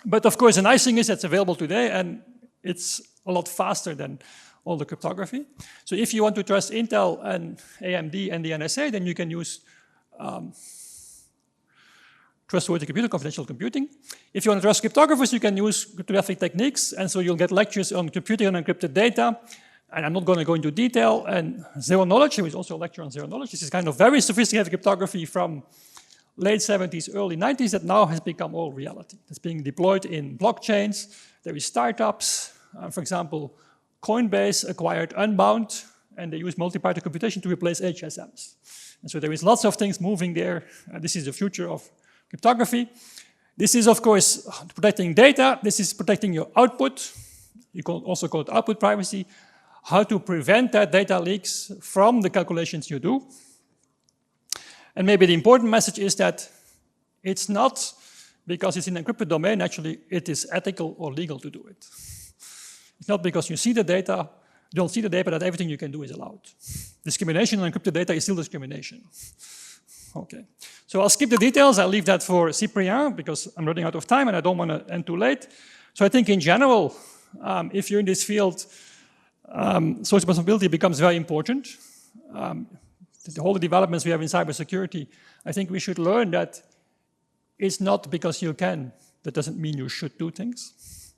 But of course, the nice thing is it's available today, and it's a lot faster than all the cryptography. So if you want to trust Intel and AMD and the NSA, then you can use trustworthy computer, confidential computing. If you want to trust cryptographers, you can use cryptographic techniques, and so you'll get lectures on computing unencrypted data. And I'm not going to go into detail. And zero knowledge, there is also a lecture on zero knowledge. This is kind of very sophisticated cryptography from late 70s, early 90s that now has become all reality. It's being deployed in blockchains. There is startups. For example, Coinbase acquired Unbound, and they use multi-party computation to replace HSMs. And so there is lots of things moving there. This is the future of cryptography. This is, of course, protecting data. This is protecting your output. You can also call it output privacy. how to prevent that data leaks from the calculations you do. And maybe the important message is that it's not because it's in an encrypted domain, actually, it is ethical or legal to do it. It's not because you see the data, don't see the data, that everything you can do is allowed. Discrimination on encrypted data is still discrimination. Okay, so I'll skip the details. I'll leave that for Cyprien because I'm running out of time and I don't want to end too late. So I think in general, if you're in this field, social responsibility becomes very important. All the developments we have in cybersecurity, I think we should learn that it's not because you can, that doesn't mean you should do things.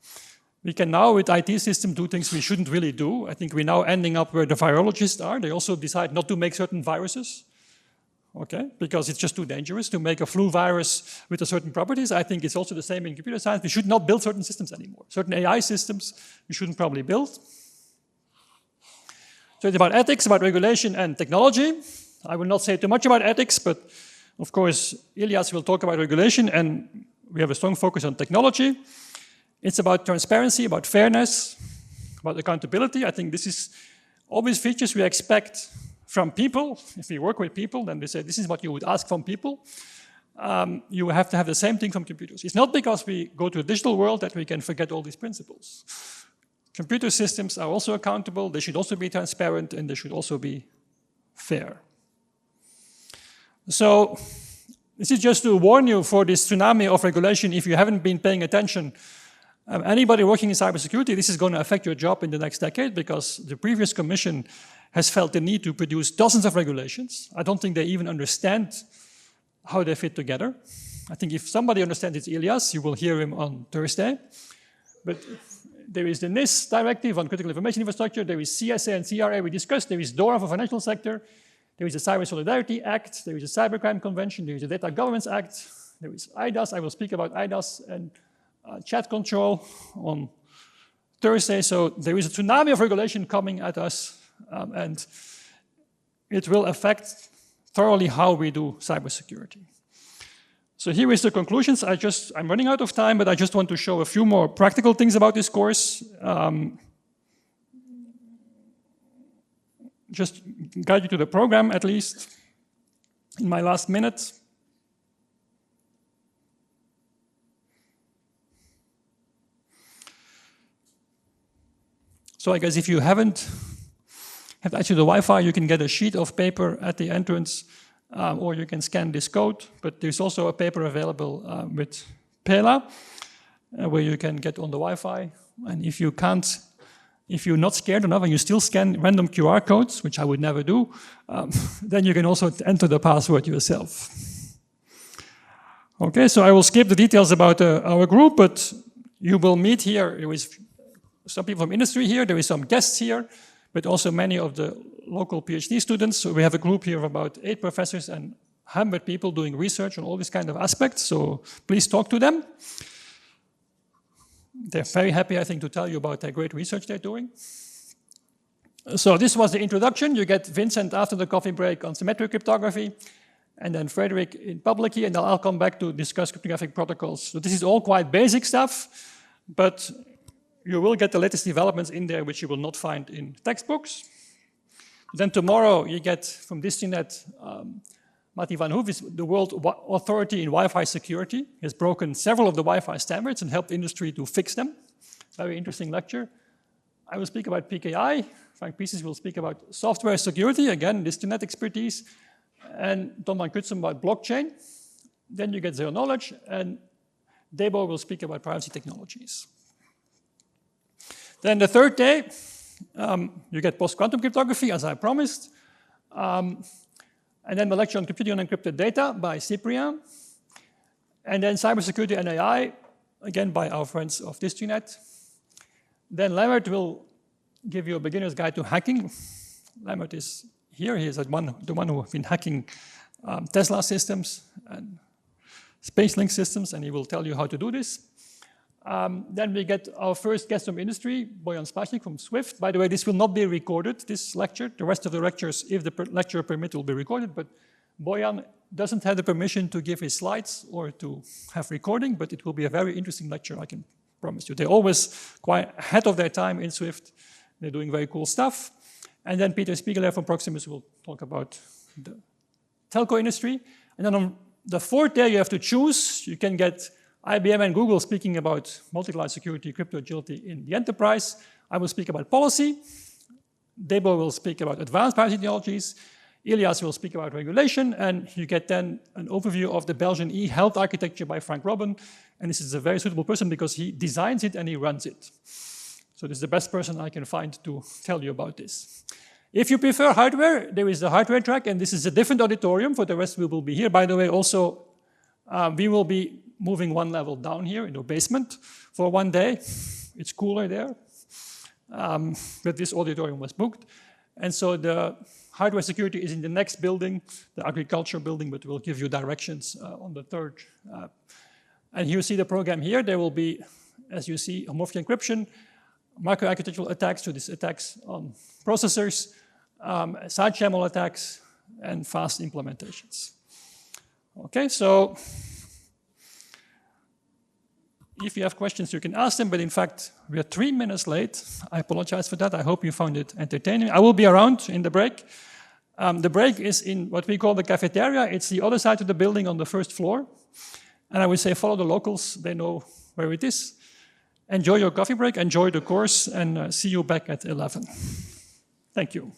We can now with IT systems do things we shouldn't really do. I think we're now ending up where the virologists are. They also decide not to make certain viruses, okay, because it's just too dangerous to make a flu virus with a certain properties. I think it's also the same in computer science. We should not build certain systems anymore. Certain AI systems we shouldn't probably build. So it's about ethics, about regulation and technology. I will not say too much about ethics, but of course, Ilias will talk about regulation and we have a strong focus on technology. It's about transparency, about fairness, about accountability. I think this is always features we expect from people. If we work with people, then they say this is what you would ask from people. You have to have the same thing from computers. It's not because we go to a digital world that we can forget all these principles. Computer systems are also accountable, they should also be transparent, and they should also be fair. So, this is just to warn you for this tsunami of regulation. If you haven't been paying attention, anybody working in cybersecurity, this is going to affect your job in the next decade because the previous commission has felt the need to produce dozens of regulations. I don't think they even understand how they fit together. I think if somebody understands it's Ilias, you will hear him on Thursday. But there is the NIST directive on critical information infrastructure, there is CSA and CRA we discussed, there is DORA for financial sector, there is a Cyber Solidarity Act, there is a Cybercrime Convention, there is a Data Governance Act, there is IDAS, I will speak about IDAS and chat control on Thursday. So there is a tsunami of regulation coming at us and it will affect thoroughly how we do cybersecurity. So here is the conclusions. I'm running out of time, but I just want to show a few more practical things about this course. Just guide you to the program, at least, in my last minute. So I guess if you haven't have access to the Wi-Fi, you can get a sheet of paper at the entrance, or you can scan this code. But there's also a paper available with Pela, where you can get on the Wi-Fi. And if you can't, if you're not scared enough and you still scan random QR codes, which I would never do, then you can also enter the password yourself. Okay, so I will skip the details about our group, but you will meet here. There is some people from industry here, there is some guests here, but also many of the local PhD students. So we have a group here of about 8 professors and 100 people doing research on all these kind of aspects, so please talk to them. They're very happy, I think, to tell you about their great research they're doing. So this was the introduction. You get Vincent after the coffee break on symmetric cryptography, and then Frederick in public key, and then I'll come back to discuss cryptographic protocols. So this is all quite basic stuff, but you will get the latest developments in there, which you will not find in textbooks. Then tomorrow you get from DistriNet, Matti van Hoef is the world authority in Wi-Fi security. He has broken several of the Wi-Fi standards and helped industry to fix them. Very interesting lecture. I will speak about PKI. Frank Pieces will speak about software security, again, DistriNet expertise. And Tom van Kutsum about blockchain. Then you get zero knowledge, and Debo will speak about privacy technologies. Then the third day, you get post-quantum cryptography, as I promised. And then the lecture on computing unencrypted data by Cyprien. And then cybersecurity and AI, again by our friends of DistriNet. Then Lambert will give you a beginner's guide to hacking. Lambert is here. He is the one who has been hacking Tesla systems and SpaceLink systems, and he will tell you how to do this. Then we get our first guest from industry, Bojan Spašnik from Swift. By the way, this will not be recorded, this lecture. The rest of the lectures, if the lecturer permits, will be recorded, but Bojan doesn't have the permission to give his slides or to have recording, but it will be a very interesting lecture, I can promise you. They're always quite ahead of their time in Swift, They're doing very cool stuff. And then Peter Spiegeler from Proximus will talk about the telco industry. And then on the fourth day, you have to choose. You can get IBM and Google speaking about multi-cloud security, crypto agility in the enterprise. I will speak about policy. Debo will speak about advanced privacy technologies. Ilias will speak about regulation. And you get then an overview of the Belgian e-health architecture by Frank Robben. And this is a very suitable person because he designs it and he runs it. So this is the best person I can find to tell you about this. If you prefer hardware, there is the hardware track, and this is a different auditorium. For the rest, we will be here. By the way, also, we will be moving one level down here in the basement for one day. It's cooler there. But this auditorium was booked. And so the hardware security is in the next building, the agriculture building, but we'll give you directions on the third. And you see the program here. There will be, as you see, homomorphic encryption, microarchitectural attacks, so these attacks on processors, side channel attacks, and fast implementations. Okay, so if you have questions, you can ask them, but in fact, we are 3 minutes late. I apologize for that. I hope you found it entertaining. I will be around in the break. The break is in what we call the cafeteria. It's the other side of the building on the first floor. And I would say follow the locals. They know where it is. Enjoy your coffee break, enjoy the course, and see you back at 11. Thank you.